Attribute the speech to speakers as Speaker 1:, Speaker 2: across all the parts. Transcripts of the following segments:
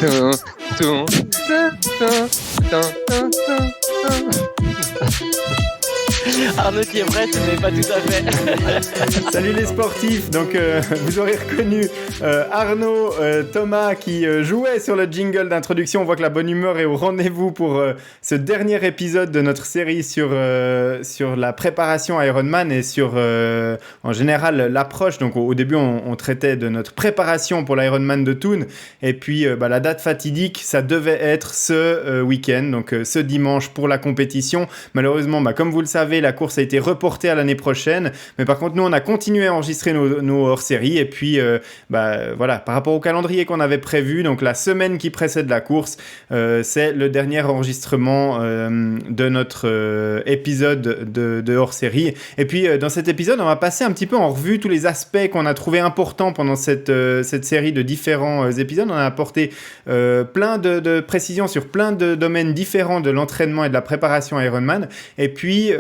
Speaker 1: Tum, tum, tum, tum, tum, tum, tum.
Speaker 2: Arnaud, tu es prêt, mais pas tout à fait.
Speaker 3: Salut les sportifs, donc vous aurez reconnu Arnaud, Thomas qui jouait sur le jingle d'introduction. On voit que la bonne humeur est au rendez-vous pour ce dernier épisode de notre série sur la préparation Ironman et sur en général l'approche. Donc au début on traitait de notre préparation pour l'Ironman de Thun et puis la date fatidique ça devait être ce week-end, donc ce dimanche pour la compétition. Malheureusement comme vous le savez, la course a été reportée à l'année prochaine, mais par contre nous on a continué à enregistrer nos hors-séries et puis voilà, par rapport au calendrier qu'on avait prévu, donc la semaine qui précède la course, c'est le dernier enregistrement de notre épisode de hors-série. Et puis dans cet épisode on va passer un petit peu en revue tous les aspects qu'on a trouvé importants pendant cette série de différents épisodes. On a apporté plein de précisions sur plein de domaines différents de l'entraînement et de la préparation Ironman, et puis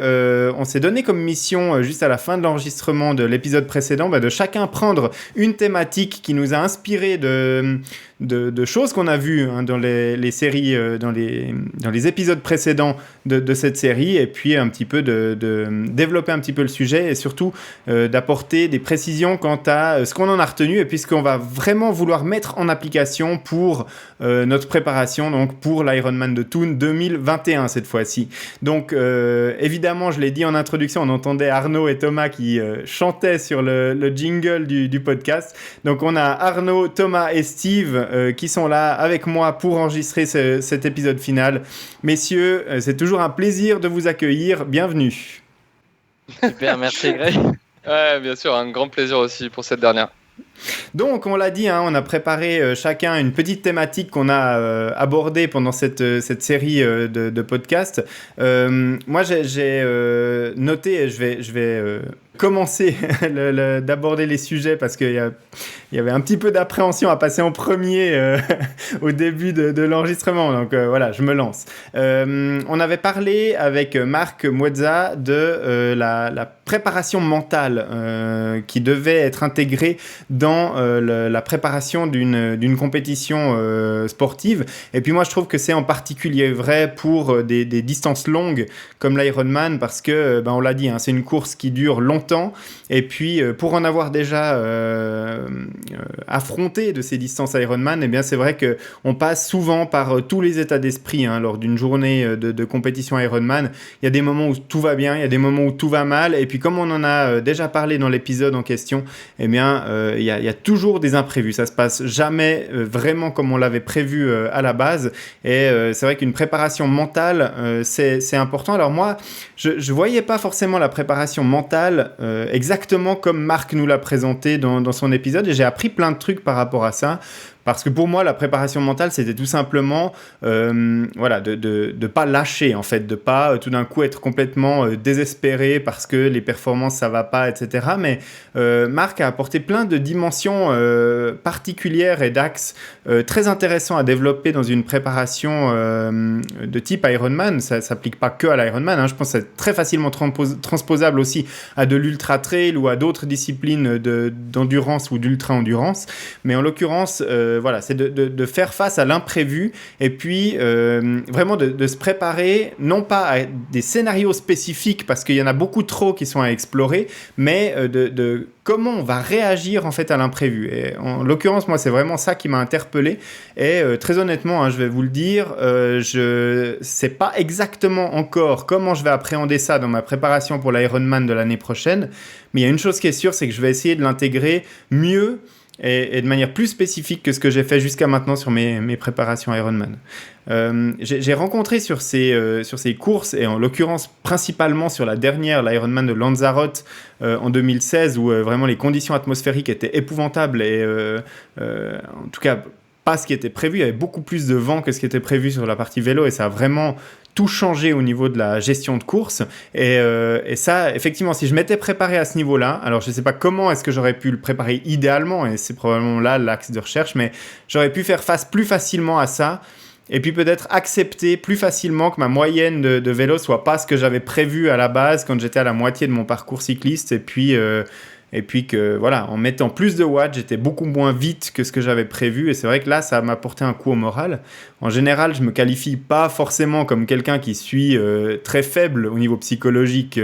Speaker 3: on s'est donné comme mission, juste à la fin de l'enregistrement de l'épisode précédent, de chacun prendre une thématique qui nous a inspiré de choses qu'on a vues dans les séries, dans les épisodes précédents de cette série, et puis un petit peu de développer un petit peu le sujet et surtout d'apporter des précisions quant à ce qu'on en a retenu et puis ce qu'on va vraiment vouloir mettre en application pour notre préparation, donc pour l'Ironman de Thun 2021 cette fois-ci. Donc évidemment, je l'ai dit en introduction, on entendait Arnaud et Thomas qui chantaient sur le jingle du podcast. Donc on a Arnaud, Thomas et Steve qui sont là avec moi pour enregistrer cet épisode final. Messieurs, c'est toujours un plaisir de vous accueillir. Bienvenue.
Speaker 2: Super, merci Greg.
Speaker 1: Ouais, bien sûr, un grand plaisir aussi pour cette dernière.
Speaker 3: Donc, on l'a dit, on a préparé chacun une petite thématique qu'on a abordée pendant cette série de podcasts. Moi, j'ai noté, et je vais commencer d'aborder les sujets parce qu'il y avait un petit peu d'appréhension à passer en premier au début de l'enregistrement. Donc voilà, je me lance. On avait parlé avec Marc Mouedza de la préparation mentale qui devait être intégrée dans la préparation d'une compétition sportive. Et puis moi, je trouve que c'est en particulier vrai pour des distances longues comme l'Ironman parce que, on l'a dit, c'est une course qui dure longtemps. Et puis, pour en avoir déjà affronté de ces distances Ironman, c'est vrai qu'on passe souvent par tous les états d'esprit lors d'une journée de compétition Ironman. Il y a des moments où tout va bien, il y a des moments où tout va mal. Et puis, comme on en a déjà parlé dans l'épisode en question, il y a toujours des imprévus. Ça se passe jamais vraiment comme on l'avait prévu à la base. Et c'est vrai qu'une préparation mentale, c'est important. Alors moi, je voyais pas forcément la préparation mentale exactement comme Marc nous l'a présenté dans son épisode, et j'ai appris plein de trucs par rapport à ça. Parce que pour moi, la préparation mentale, c'était tout simplement de pas lâcher, en fait, de pas tout d'un coup être complètement désespéré parce que les performances, ça va pas, etc. Mais Marc a apporté plein de dimensions particulières et d'axes très intéressants à développer dans une préparation de type Ironman. Ça s'applique pas que à l'Ironman, je pense que c'est très facilement transposable aussi à de l'ultra-trail ou à d'autres disciplines d'endurance ou d'ultra-endurance. Mais en l'occurrence, c'est de faire face à l'imprévu et puis vraiment de se préparer, non pas à des scénarios spécifiques parce qu'il y en a beaucoup trop qui sont à explorer, mais de comment on va réagir en fait à l'imprévu. Et en l'occurrence, moi, c'est vraiment ça qui m'a interpellé. Et très honnêtement, je vais vous le dire, je sais pas exactement encore comment je vais appréhender ça dans ma préparation pour l'Ironman de l'année prochaine. Mais il y a une chose qui est sûre, c'est que je vais essayer de l'intégrer mieux et de manière plus spécifique que ce que j'ai fait jusqu'à maintenant sur mes préparations Ironman. J'ai rencontré sur ces courses, et en l'occurrence principalement sur la dernière, l'Ironman de Lanzarote en 2016, où vraiment les conditions atmosphériques étaient épouvantables et en tout cas pas ce qui était prévu. Il y avait beaucoup plus de vent que ce qui était prévu sur la partie vélo, et ça a vraiment tout changé au niveau de la gestion de course. Et ça, effectivement, si je m'étais préparé à ce niveau-là, alors je ne sais pas comment est-ce que j'aurais pu le préparer idéalement, et c'est probablement là l'axe de recherche, mais j'aurais pu faire face plus facilement à ça, et puis peut-être accepter plus facilement que ma moyenne de vélo soit pas ce que j'avais prévu à la base quand j'étais à la moitié de mon parcours cycliste, et puis et puis que voilà, en mettant plus de watts, j'étais beaucoup moins vite que ce que j'avais prévu, et c'est vrai que là, ça m'a porté un coup au moral. En général, je me qualifie pas forcément comme quelqu'un qui suis très faible au niveau psychologique,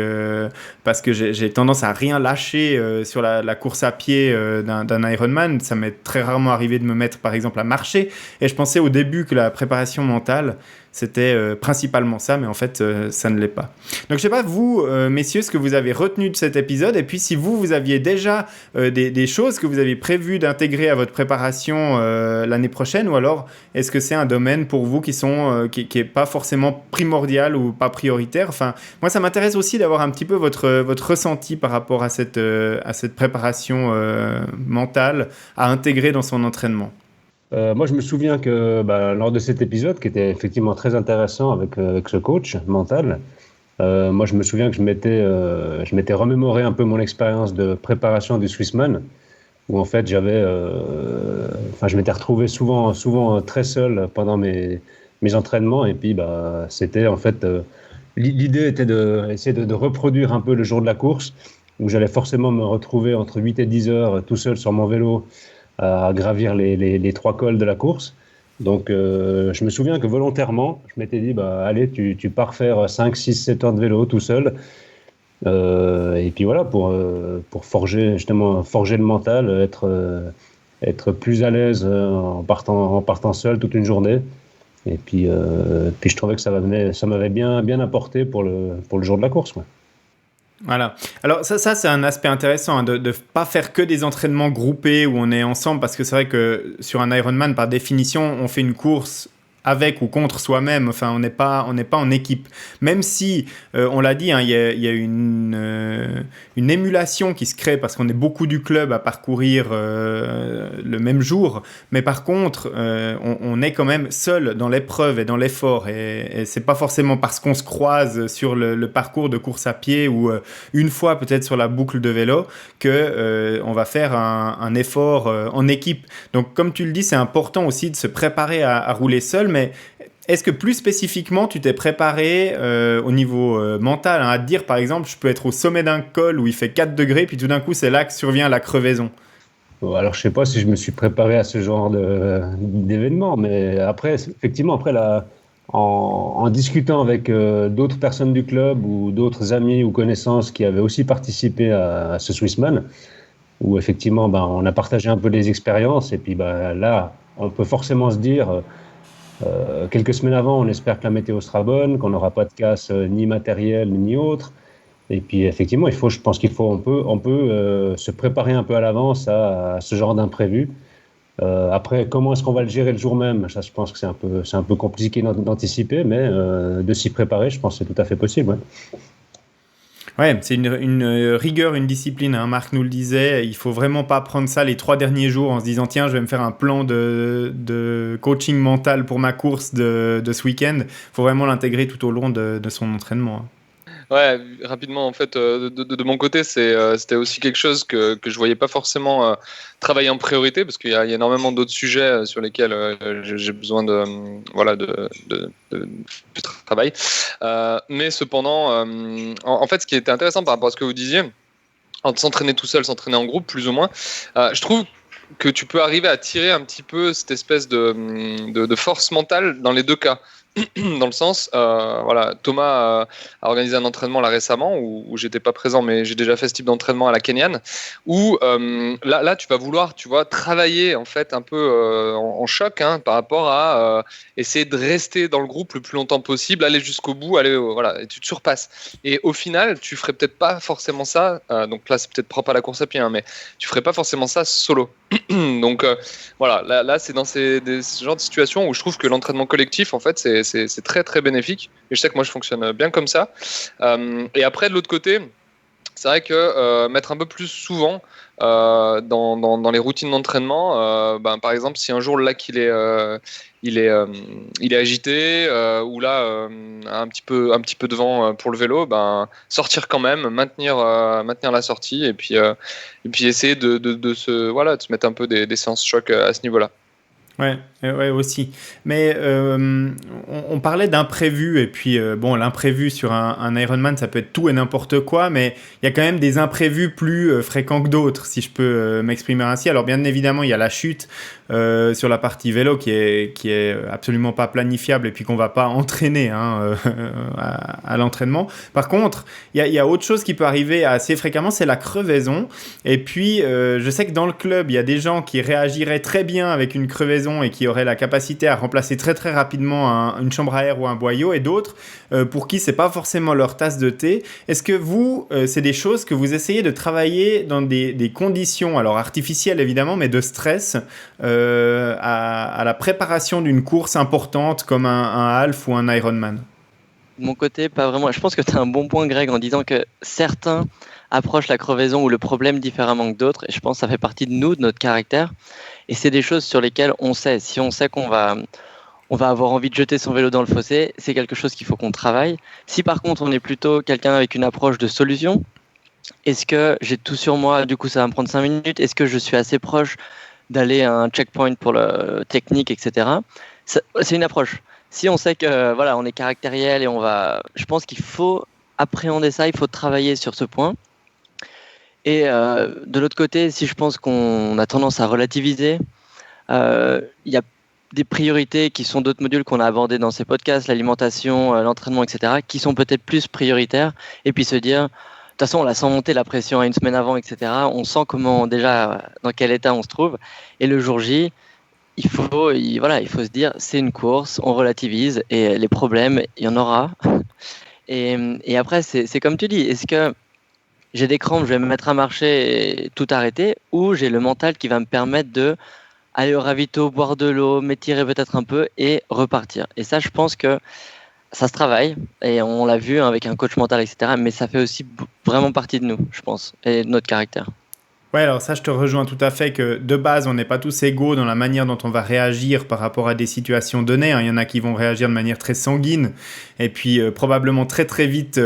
Speaker 3: parce que j'ai tendance à rien lâcher sur la course à pied d'un Ironman. Ça m'est très rarement arrivé de me mettre, par exemple, à marcher, et je pensais au début que la préparation mentale, c'était principalement ça, mais en fait, ça ne l'est pas. Donc, je sais pas, vous, messieurs, ce que vous avez retenu de cet épisode, et puis si vous aviez déjà des choses que vous aviez prévu d'intégrer à votre préparation l'année prochaine, ou alors est-ce que c'est un domaine pour vous qui est pas forcément primordial ou pas prioritaire? Enfin, moi, ça m'intéresse aussi d'avoir un petit peu votre ressenti par rapport à cette préparation mentale à intégrer dans son entraînement.
Speaker 4: Moi, je me souviens que lors de cet épisode, qui était effectivement très intéressant avec ce coach mental, moi, je me souviens que je m'étais remémoré un peu mon expérience de préparation du Swissman, où en fait, je m'étais retrouvé souvent très seul pendant mes entraînements, et puis c'était en fait l'idée était d'essayer de reproduire un peu le jour de la course, où j'allais forcément me retrouver entre 8 et 10 heures tout seul sur mon vélo à gravir les 3 cols de la course. Donc, je me souviens que volontairement, je m'étais dit, allez, tu pars faire 5, 6, 7 heures de vélo tout seul. Et puis voilà, pour forger le mental, être plus à l'aise en partant seul toute une journée. Et puis je trouvais que ça m'avait bien apporté pour le jour de la course. Ouais.
Speaker 3: Voilà. Alors ça c'est un aspect intéressant, hein, de ne pas faire que des entraînements groupés où on est ensemble, parce que c'est vrai que sur un Ironman, par définition, on fait une course avec ou contre soi-même. Enfin, on n'est pas en équipe. Même si, on l'a dit, hein, il y a une émulation qui se crée parce qu'on est beaucoup du club à parcourir le même jour. Mais par contre, on est quand même seul dans l'épreuve et dans l'effort. Et c'est pas forcément parce qu'on se croise sur le parcours de course à pied ou une fois peut-être sur la boucle de vélo que on va faire un effort en équipe. Donc, comme tu le dis, c'est important aussi de se préparer à rouler seul. Mais est-ce que plus spécifiquement, tu t'es préparé au niveau mental, hein, à te dire, par exemple, je peux être au sommet d'un col où il fait 4 degrés, puis tout d'un coup, c'est là que survient la crevaison?
Speaker 4: Bon, alors, je ne sais pas si je me suis préparé à ce genre d'événement, mais après, effectivement, en discutant avec d'autres personnes du club ou d'autres amis ou connaissances qui avaient aussi participé à ce Swissman, où effectivement, on a partagé un peu les expériences, et puis là, on peut forcément se dire... quelques semaines avant, on espère que la météo sera bonne, qu'on n'aura pas de casse ni matériel ni autre. Et puis effectivement, je pense on peut se préparer un peu à l'avance à ce genre d'imprévu. Après, comment est-ce qu'on va le gérer le jour même? Ça, je pense que c'est un peu compliqué d'anticiper, mais de s'y préparer, je pense que c'est tout à fait possible. Ouais.
Speaker 3: Ouais, c'est une rigueur, une discipline, hein. Marc nous le disait, il faut vraiment pas prendre ça les 3 derniers jours en se disant tiens, je vais me faire un plan de coaching mental pour ma course de ce week-end. Il faut vraiment l'intégrer tout au long de son entraînement, hein.
Speaker 1: Ouais, rapidement, en fait, de mon côté, c'était aussi quelque chose que je voyais pas forcément travailler en priorité, parce qu'il y a énormément d'autres sujets sur lesquels j'ai besoin de travail. Mais cependant, en fait, ce qui était intéressant par rapport à ce que vous disiez, entre s'entraîner tout seul, s'entraîner en groupe, plus ou moins, je trouve que tu peux arriver à tirer un petit peu cette espèce de force mentale dans les deux cas. Dans le sens, Thomas a organisé un entraînement là récemment où j'étais pas présent, mais j'ai déjà fait ce type d'entraînement à la Kenyan, où là tu vas vouloir, tu vois, travailler en fait un peu en choc, hein, par rapport à essayer de rester dans le groupe le plus longtemps possible, aller jusqu'au bout, et tu te surpasses. Et au final, tu ferais peut-être pas forcément ça. Donc là, c'est peut-être propre à la course à pied, hein, mais tu ferais pas forcément ça solo. Donc là c'est dans ce genre de situation où je trouve que l'entraînement collectif, en fait, c'est très très bénéfique, et je sais que moi je fonctionne bien comme ça. Et après, de l'autre côté, c'est vrai que mettre un peu plus souvent dans les routines d'entraînement, par exemple, si un jour le lac il est agité, ou là un petit peu de vent pour le vélo, sortir quand même, maintenir la sortie, et puis essayer de se mettre un peu des séances choc à ce niveau-là.
Speaker 3: Ouais, aussi. Mais on parlait d'imprévu, et puis bon, l'imprévu sur un Ironman, ça peut être tout et n'importe quoi, mais il y a quand même des imprévus plus fréquents que d'autres, si je peux m'exprimer ainsi. Alors bien évidemment, il y a la chute sur la partie vélo qui est absolument pas planifiable et puis qu'on va pas entraîner à l'entraînement. Par contre, il y a autre chose qui peut arriver assez fréquemment, c'est la crevaison. Et puis, je sais que dans le club, il y a des gens qui réagiraient très bien avec une crevaison et qui auraient la capacité à remplacer très très rapidement une chambre à air ou un boyau, et d'autres pour qui c'est pas forcément leur tasse de thé. Est-ce que vous, c'est des choses que vous essayez de travailler dans des conditions, alors artificielles évidemment, mais de stress à la préparation d'une course importante comme un half ou un Ironman?
Speaker 2: De mon côté, pas vraiment. Je pense que tu as un bon point, Greg, en disant que certains approchent la crevaison ou le problème différemment que d'autres. Et je pense que ça fait partie de nous, de notre caractère. Et c'est des choses sur lesquelles on sait. Si on sait qu'on va avoir envie de jeter son vélo dans le fossé, c'est quelque chose qu'il faut qu'on travaille. Si par contre, on est plutôt quelqu'un avec une approche de solution, est-ce que j'ai tout sur moi, du coup ça va me prendre 5 minutes, est-ce que je suis assez proche d'aller à un checkpoint pour le technique, etc. C'est une approche. Si on sait que voilà, on est caractériel et je pense qu'il faut appréhender ça, il faut travailler sur ce point. Et de l'autre côté, si je pense qu'on a tendance à relativiser, il y a des priorités qui sont d'autres modules qu'on a abordés dans ces podcasts, l'alimentation, l'entraînement, etc., qui sont peut-être plus prioritaires. Et puis se dire, de toute façon, on la sent monter la pression à une semaine avant, etc. On sent dans quel état on se trouve. Et le jour J, il faut se dire, c'est une course, on relativise et les problèmes, il y en aura. Et après, c'est comme tu dis, est-ce que j'ai des crampes, je vais me mettre à marcher et tout arrêter, ou j'ai le mental qui va me permettre de aller au ravito, boire de l'eau, m'étirer peut-être un peu et repartir. Et ça, je pense que ça se travaille et on l'a vu avec un coach mental, etc. Mais ça fait aussi vraiment partie de nous, je pense, et de notre caractère.
Speaker 3: Ouais, alors ça, je te rejoins tout à fait que de base, on n'est pas tous égaux dans la manière dont on va réagir par rapport à des situations données. Il y en a qui vont réagir de manière très sanguine et puis probablement très très vite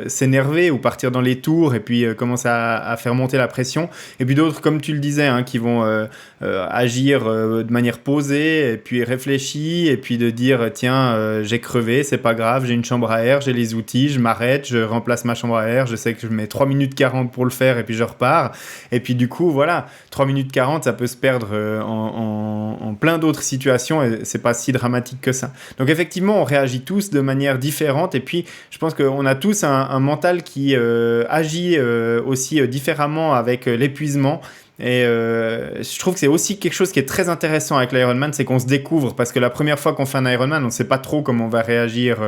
Speaker 3: s'énerver ou partir dans les tours et puis commencer à faire monter la pression. Et puis d'autres, comme tu le disais, qui vont agir de manière posée et puis réfléchie et puis de dire tiens, j'ai crevé, c'est pas grave, j'ai une chambre à air, j'ai les outils, je m'arrête, je remplace ma chambre à air, je sais que je mets 3 minutes 40 pour le faire et puis je repars. Et puis du coup, voilà, 3 minutes 40, ça peut se perdre en plein d'autres situations et c'est pas si dramatique que ça. Donc effectivement, on réagit tous de manière différente et puis je pense qu'on a tous un mental qui agit aussi différemment avec l'épuisement. Et je trouve que c'est aussi quelque chose qui est très intéressant avec l'Ironman, c'est qu'on se découvre parce que la première fois qu'on fait un Ironman, on ne sait pas trop comment on va réagir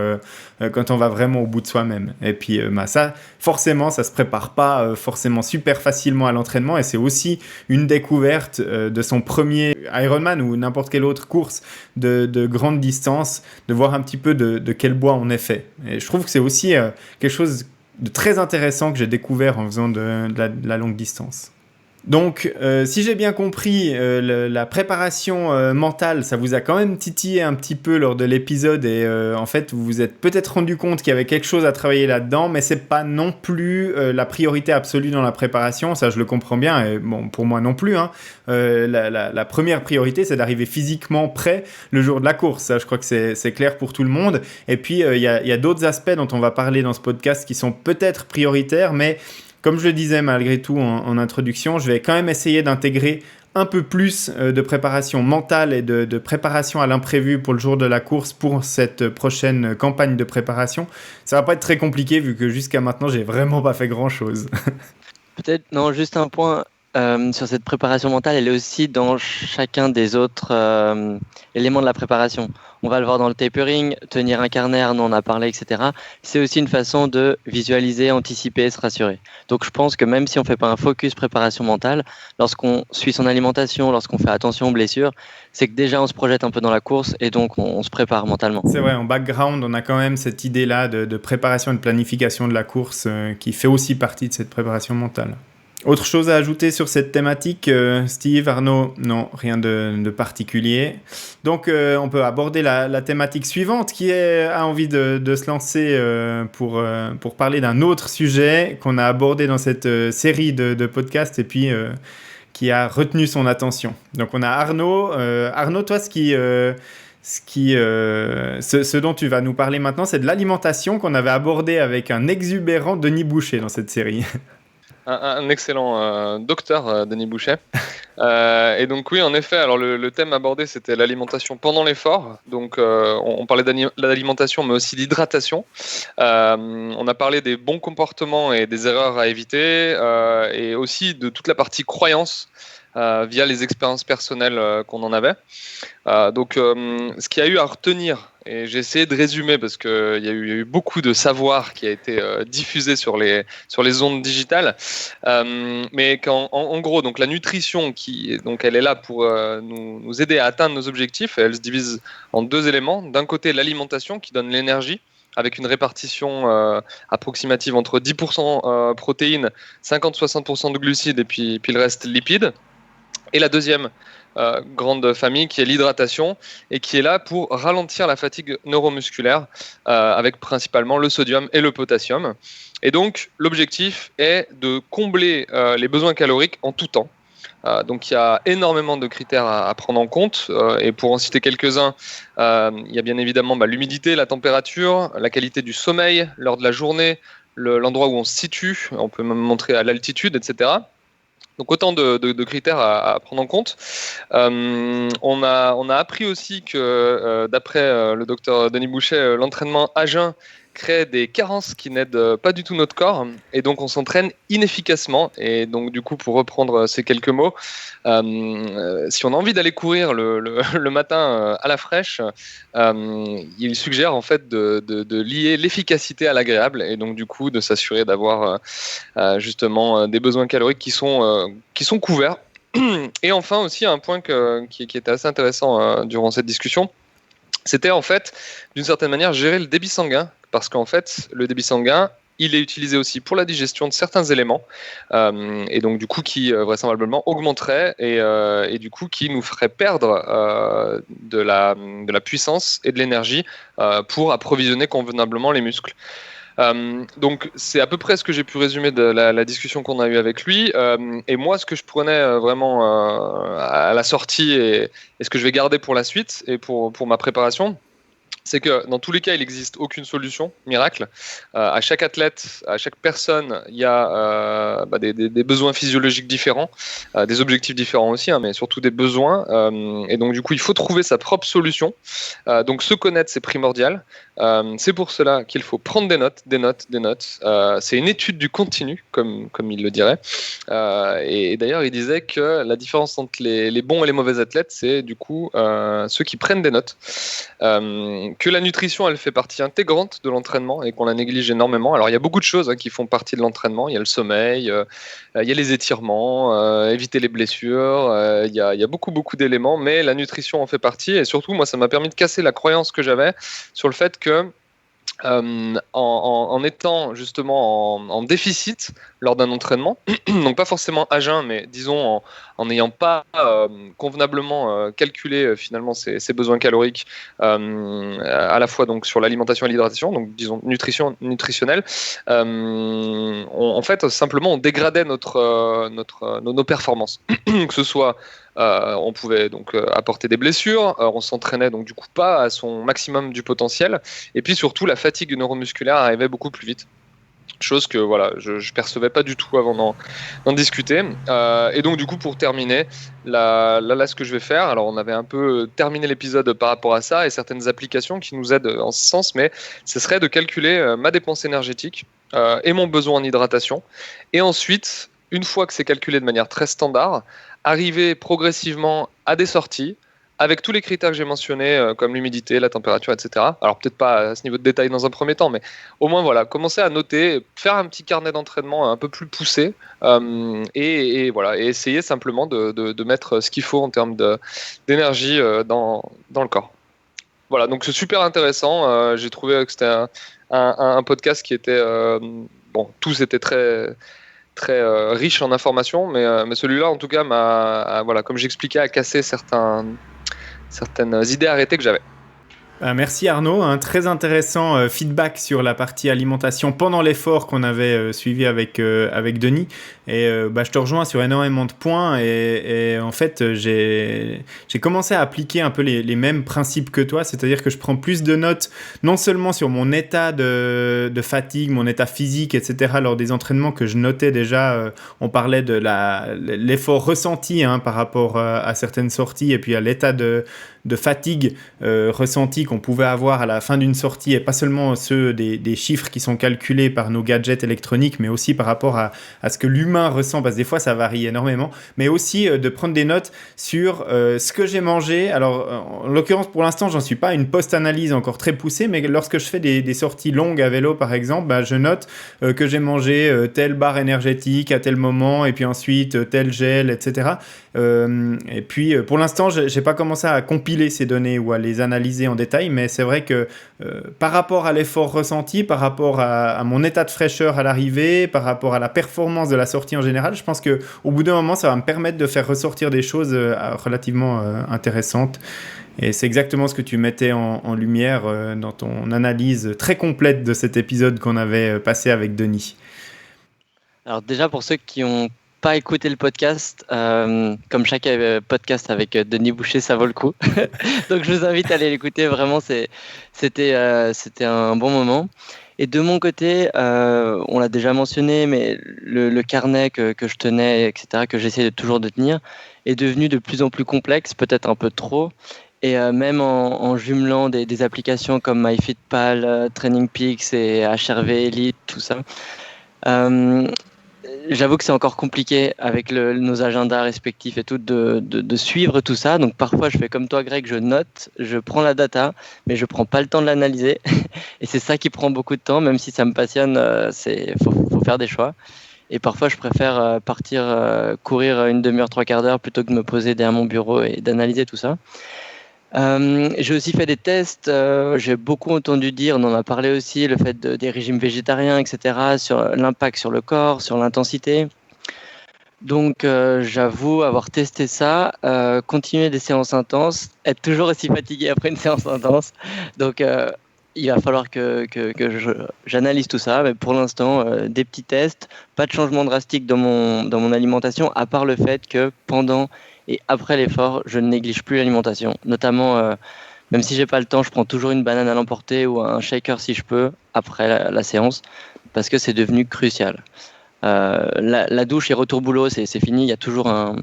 Speaker 3: quand on va vraiment au bout de soi-même. Et puis ça, forcément, ça se prépare pas forcément super facilement à l'entraînement et c'est aussi une découverte de son premier Ironman ou n'importe quelle autre course de grande distance, de voir un petit peu de quel bois on est fait. Et je trouve que c'est aussi quelque chose de très intéressant que j'ai découvert en faisant de la longue distance. Donc, si j'ai bien compris, la préparation mentale, ça vous a quand même titillé un petit peu lors de l'épisode et en fait, vous vous êtes peut-être rendu compte qu'il y avait quelque chose à travailler là-dedans, mais c'est pas non plus la priorité absolue dans la préparation, ça je le comprends bien, et bon, pour moi non plus. La première priorité, c'est d'arriver physiquement prêt le jour de la course, ça je crois que c'est clair pour tout le monde. Et puis, il y a d'autres aspects dont on va parler dans ce podcast qui sont peut-être prioritaires, mais comme je le disais malgré tout en introduction, je vais quand même essayer d'intégrer un peu plus de préparation mentale et de préparation à l'imprévu pour le jour de la course pour cette prochaine campagne de préparation. Ça va pas être très compliqué vu que jusqu'à maintenant, j'ai vraiment pas fait grand-chose.
Speaker 2: Peut-être, non, juste un point sur cette préparation mentale, elle est aussi dans chacun des autres éléments de la préparation. On va le voir dans le tapering, tenir un carnet, on en a parlé, etc. C'est aussi une façon de visualiser, anticiper, se rassurer. Donc je pense que même si on ne fait pas un focus préparation mentale, lorsqu'on suit son alimentation, lorsqu'on fait attention aux blessures, c'est que déjà on se projette un peu dans la course et donc on se prépare mentalement.
Speaker 3: C'est vrai, en background, on a quand même cette idée-là de préparation et de planification de la course qui fait aussi partie de cette préparation mentale. Autre chose à ajouter sur cette thématique, Steve, Arnaud? Non, rien de particulier. Donc, on peut aborder la thématique suivante qui a envie de se lancer pour parler d'un autre sujet qu'on a abordé dans cette série de podcasts et puis qui a retenu son attention. Donc on a Arnaud. Arnaud, toi, ce dont tu vas nous parler maintenant, c'est de l'alimentation qu'on avait abordé avec un exubérant Denis Boucher dans cette série.
Speaker 1: Un excellent docteur, Denis Boucher. Et donc oui, en effet, alors le thème abordé, c'était l'alimentation pendant l'effort. Donc on parlait d'alimentation, mais aussi d'hydratation. On a parlé des bons comportements et des erreurs à éviter, et aussi de toute la partie croyance via les expériences personnelles qu'on en avait. Donc ce qu'il y a eu à retenir, et j'ai essayé de résumer parce qu'il y a eu beaucoup de savoir qui a été diffusé sur les ondes digitales, mais en gros, donc la nutrition, donc elle est là pour nous aider à atteindre nos objectifs. Elle se divise en deux éléments. D'un côté, l'alimentation qui donne l'énergie, avec une répartition approximative entre 10% protéines, 50-60% de glucides et puis le reste lipides. Et la deuxième grande famille qui est l'hydratation et qui est là pour ralentir la fatigue neuromusculaire avec principalement le sodium et le potassium. Et donc l'objectif est de combler les besoins caloriques en tout temps. Donc il y a énormément de critères à prendre en compte et pour en citer quelques-uns, il y a bien évidemment l'humidité, la température, la qualité du sommeil, l'heure de la journée, l'endroit où on se situe, on peut même montrer à l'altitude, etc. Donc autant de critères à prendre en compte. On a appris aussi que, d'après le docteur Denis Boucher, l'entraînement à jeun crée des carences qui n'aident pas du tout notre corps, et donc on s'entraîne inefficacement. Et donc du coup, pour reprendre ces quelques mots, si on a envie d'aller courir le matin à la fraîche, il suggère en fait de lier l'efficacité à l'agréable, et donc du coup de s'assurer d'avoir justement des besoins caloriques qui sont couverts. Et enfin aussi un point qui était assez intéressant durant cette discussion, c'était en fait d'une certaine manière gérer le débit sanguin, parce qu'en fait le débit sanguin, il est utilisé aussi pour la digestion de certains éléments, et donc du coup qui vraisemblablement augmenterait et du coup qui nous ferait perdre de la puissance et de l'énergie pour approvisionner convenablement les muscles. Donc c'est à peu près ce que j'ai pu résumer de la discussion qu'on a eue avec lui, et moi ce que je prenais vraiment à la sortie et ce que je vais garder pour la suite et pour ma préparation, c'est que dans tous les cas, il n'existe aucune solution miracle. À chaque athlète, à chaque personne, il y a des besoins physiologiques différents, des objectifs différents aussi, hein, mais surtout des besoins. Et donc, du coup, il faut trouver sa propre solution. Donc, se connaître, c'est primordial. C'est pour cela qu'il faut prendre des notes. C'est une étude du continu, comme il le dirait. Et d'ailleurs, il disait que la différence entre les bons et les mauvais athlètes, c'est du coup ceux qui prennent des notes. Que la nutrition, elle fait partie intégrante de l'entraînement et qu'on la néglige énormément. Alors, il y a beaucoup de choses qui font partie de l'entraînement. Il y a le sommeil, il y a les étirements, éviter les blessures. Il y a beaucoup d'éléments, mais la nutrition en fait partie. Et surtout, moi, ça m'a permis de casser la croyance que j'avais sur le fait que en étant justement en déficit lors d'un entraînement, donc pas forcément à jeun, mais disons en n'ayant pas convenablement calculé finalement ses besoins caloriques à la fois donc sur l'alimentation et l'hydratation, donc disons nutritionnelle, en fait simplement on dégradait nos performances, que ce soit on pouvait donc apporter des blessures, on s'entraînait donc du coup pas à son maximum du potentiel, et puis surtout la fatigue neuromusculaire arrivait beaucoup plus vite. Chose que voilà, je percevais pas du tout avant d'en discuter. Et donc du coup pour terminer, là ce que je vais faire, alors on avait un peu terminé l'épisode par rapport à ça et certaines applications qui nous aident en ce sens, mais ce serait de calculer ma dépense énergétique et mon besoin en hydratation, et ensuite une fois que c'est calculé de manière très standard, arriver progressivement à des sorties avec tous les critères que j'ai mentionnés, comme l'humidité, la température, etc. Alors peut-être pas à ce niveau de détail dans un premier temps, mais au moins voilà, commencer à noter, faire un petit carnet d'entraînement un peu plus poussé, et voilà, et essayer simplement de mettre ce qu'il faut en termes d'énergie dans le corps. Voilà, donc c'est super intéressant. J'ai trouvé que c'était un podcast qui était tous étaient très riche en informations, mais celui-là en tout cas voilà, comme j'expliquais, a cassé certaines idées arrêtées que j'avais.
Speaker 3: Merci Arnaud, un très intéressant feedback sur la partie alimentation pendant l'effort qu'on avait suivi avec Denis. Et je te rejoins sur énormément de points et en fait j'ai commencé à appliquer un peu les mêmes principes que toi, c'est-à-dire que je prends plus de notes non seulement sur mon état de fatigue, mon état physique, etc. lors des entraînements que je notais déjà. On parlait de l'effort ressenti par rapport à certaines sorties et puis à l'état de fatigue ressenti qu'on pouvait avoir à la fin d'une sortie, et pas seulement ceux des chiffres qui sont calculés par nos gadgets électroniques, mais aussi par rapport à ce que l'humain ressent, parce que des fois ça varie énormément, mais aussi de prendre des notes sur ce que j'ai mangé. Alors en l'occurrence pour l'instant j'en suis pas à une post-analyse encore très poussée, mais lorsque je fais des sorties longues à vélo par exemple, je note que j'ai mangé telle barre énergétique à tel moment, et puis ensuite tel gel, etc. Et puis pour l'instant j'ai pas commencé à compiler ces données ou à les analyser en détail, mais c'est vrai que par rapport à l'effort ressenti, par rapport à mon état de fraîcheur à l'arrivée, par rapport à la performance de la sortie en général, je pense qu'au bout d'un moment ça va me permettre de faire ressortir des choses relativement intéressantes. Et c'est exactement ce que tu mettais en lumière dans ton analyse très complète de cet épisode qu'on avait passé avec Denis.
Speaker 2: Alors déjà, pour ceux qui n'ont pas écouté le podcast, comme chaque podcast avec Denis Boucher, ça vaut le coup. Donc je vous invite à aller l'écouter, vraiment, c'était un bon moment. Et de mon côté, on l'a déjà mentionné, mais le carnet que je tenais, etc., que j'essaie toujours de tenir, est devenu de plus en plus complexe, peut-être un peu trop. Et même en jumelant des applications comme MyFitPal, TrainingPeaks et HRV Elite, tout ça, j'avoue que c'est encore compliqué avec nos agendas respectifs et tout de suivre tout ça. Donc parfois je fais comme toi Greg, je note, je prends la data, mais je prends pas le temps de l'analyser. Et c'est ça qui prend beaucoup de temps, même si ça me passionne, faut faire des choix. Et parfois je préfère partir courir une demi-heure, trois quarts d'heure plutôt que de me poser derrière mon bureau et d'analyser tout ça. J'ai aussi fait des tests, j'ai beaucoup entendu dire, on en a parlé aussi, le fait des régimes végétariens, etc., sur l'impact sur le corps, sur l'intensité. Donc j'avoue avoir testé ça, continuer des séances intenses, être toujours aussi fatigué après une séance intense. Donc il va falloir que j'analyse tout ça, mais pour l'instant, des petits tests, pas de changement drastique dans mon alimentation, à part le fait que pendant et après l'effort, je ne néglige plus l'alimentation. Notamment, même si j'ai pas le temps, je prends toujours une banane à l'emporter ou un shaker si je peux, après la séance, parce que c'est devenu crucial. La douche et retour boulot, c'est fini, il y a toujours un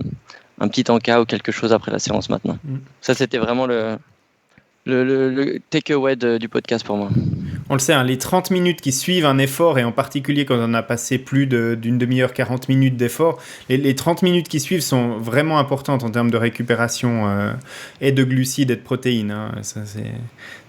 Speaker 2: petit encas ou quelque chose après la séance maintenant. Ça, c'était vraiment le takeaway du podcast pour moi.
Speaker 3: On le sait, les 30 minutes qui suivent un effort, et en particulier quand on a passé plus d'une demi-heure, 40 minutes d'effort, les 30 minutes qui suivent sont vraiment importantes en termes de récupération et de glucides et de protéines. Ça,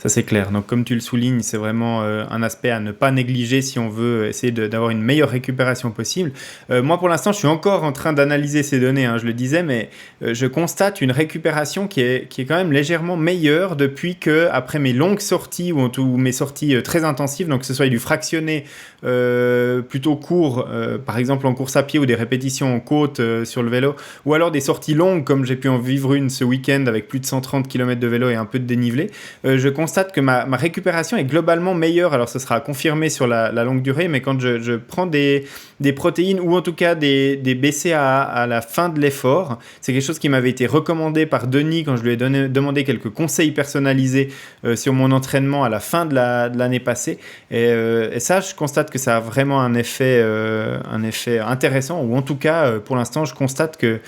Speaker 3: c'est clair. Donc, comme tu le soulignes, c'est vraiment un aspect à ne pas négliger si on veut essayer d'avoir une meilleure récupération possible. Moi, pour l'instant, je suis encore en train d'analyser ces données, je le disais, mais je constate une récupération qui est quand même légèrement meilleure depuis que, après mes longues sorties ou mes sorties très intensives, donc que ce soit du fractionné plutôt court, par exemple en course à pied ou des répétitions en côte sur le vélo, ou alors des sorties longues comme j'ai pu en vivre une ce week-end avec plus de 130 km de vélo et un peu de dénivelé, je constate que ma récupération est globalement meilleure. Alors ce sera confirmé sur la longue durée, mais quand je prends des protéines ou en tout cas des BCAA à la fin de l'effort, c'est quelque chose qui m'avait été recommandé par Denis quand je lui ai demandé quelques conseils personnalisés sur mon entraînement à la fin de l'année passée, et ça je constate que ça a vraiment un effet intéressant, ou en tout cas pour l'instant je constate que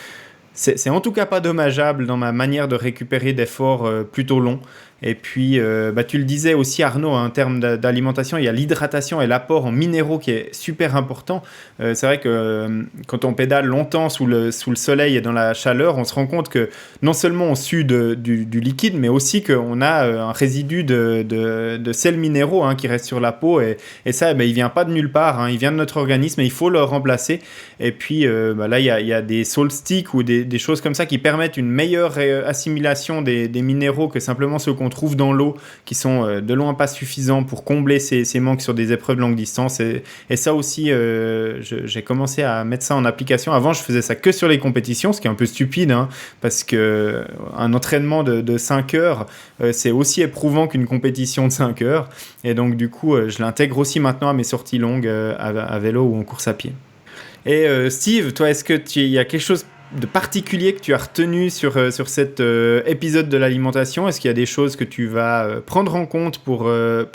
Speaker 3: c'est en tout cas pas dommageable dans ma manière de récupérer d'efforts plutôt longs. Et puis, tu le disais aussi, Arnaud, en termes d'alimentation, il y a l'hydratation et l'apport en minéraux qui est super important. C'est vrai que quand on pédale longtemps sous le soleil et dans la chaleur, on se rend compte que non seulement on sue du liquide, mais aussi qu'on a un résidu de sels minéraux qui reste sur la peau. Et ça, il ne vient pas de nulle part, il vient de notre organisme et il faut le remplacer. Et puis là, il y a des salt sticks ou des choses comme ça qui permettent une meilleure assimilation des minéraux que simplement ceux qu'on trouve dans l'eau qui sont de loin pas suffisants pour combler ces manques sur des épreuves de longue distance. Et ça aussi, j'ai commencé à mettre ça en application. Avant, je faisais ça que sur les compétitions, ce qui est un peu stupide, hein, parce qu'un entraînement de 5 heures, c'est aussi éprouvant qu'une compétition de 5 heures. Et donc, du coup, je l'intègre aussi maintenant à mes sorties longues à vélo ou en course à pied. Et Steve, toi, est-ce qu'il y a quelque chose de particulier que tu as retenu sur cet épisode de l'alimentation? Est-ce qu'il y a des choses que tu vas prendre en compte pour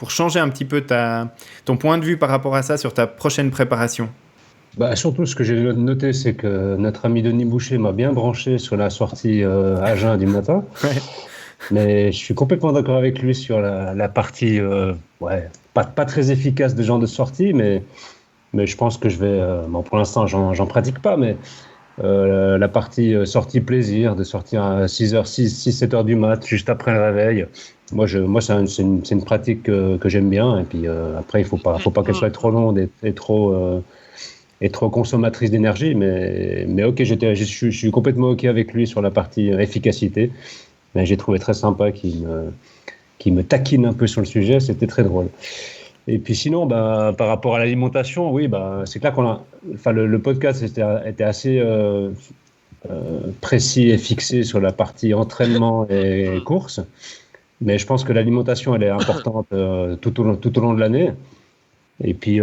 Speaker 3: changer un petit peu ton point de vue par rapport à ça sur ta prochaine préparation?
Speaker 4: Surtout, ce que j'ai noté, c'est que notre ami Denis Boucher m'a bien branché sur la sortie à jeun du matin.
Speaker 3: Ouais.
Speaker 4: Mais je suis complètement d'accord avec lui sur la partie pas très efficace de genre de sortie, mais je pense que je vais... pour l'instant, j'en pratique pas, mais la partie sortie plaisir, de sortir à 6h, 7h du mat, juste après le réveil, moi c'est une pratique que j'aime bien. Et puis après, il faut pas qu'elle soit trop longue et trop consommatrice d'énergie. Mais ok, je suis complètement ok avec lui sur la partie efficacité. Mais j'ai trouvé très sympa qu'il me taquine un peu sur le sujet, c'était très drôle. Et puis sinon, par rapport à l'alimentation, oui, c'est clair le podcast était assez précis et fixé sur la partie entraînement et course. Mais je pense que l'alimentation, elle est importante tout au long de l'année. Et puis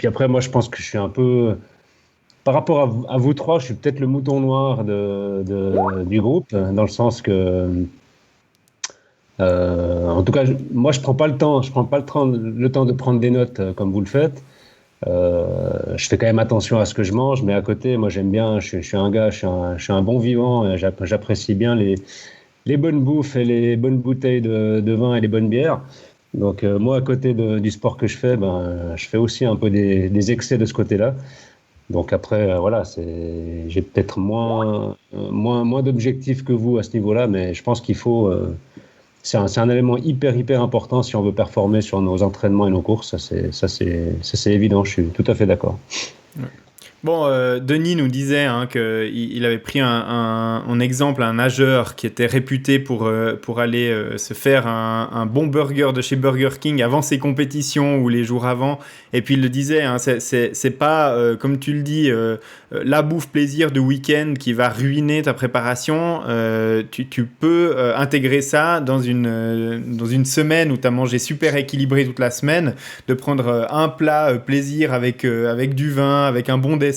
Speaker 4: après, moi, je pense que je suis un peu... Par rapport à vous trois, je suis peut-être le mouton noir du groupe, dans le sens que... en tout cas, moi, je prends pas le temps de prendre des notes comme vous le faites. Je fais quand même attention à ce que je mange, mais à côté, moi, j'aime bien. Je suis un gars, je suis un bon vivant. J'apprécie bien les bonnes bouffes et les bonnes bouteilles de vin et les bonnes bières. Donc, moi, à côté du sport que je fais, je fais aussi un peu des excès de ce côté-là. Donc après, j'ai peut-être moins d'objectifs que vous à ce niveau-là, mais je pense qu'il faut... c'est un élément hyper important si on veut performer sur nos entraînements et nos courses. Ça, c'est évident, je suis tout à fait d'accord.
Speaker 3: Ouais. Bon, Denis nous disait qu'il avait pris en exemple un nageur qui était réputé pour aller se faire un bon burger de chez Burger King avant ses compétitions ou les jours avant. Et puis il le disait, c'est pas, comme tu le dis, la bouffe plaisir de week-end qui va ruiner ta préparation. Tu peux intégrer ça dans une semaine où tu as mangé super équilibré toute la semaine, de prendre un plat plaisir avec du vin, avec un bon dessert,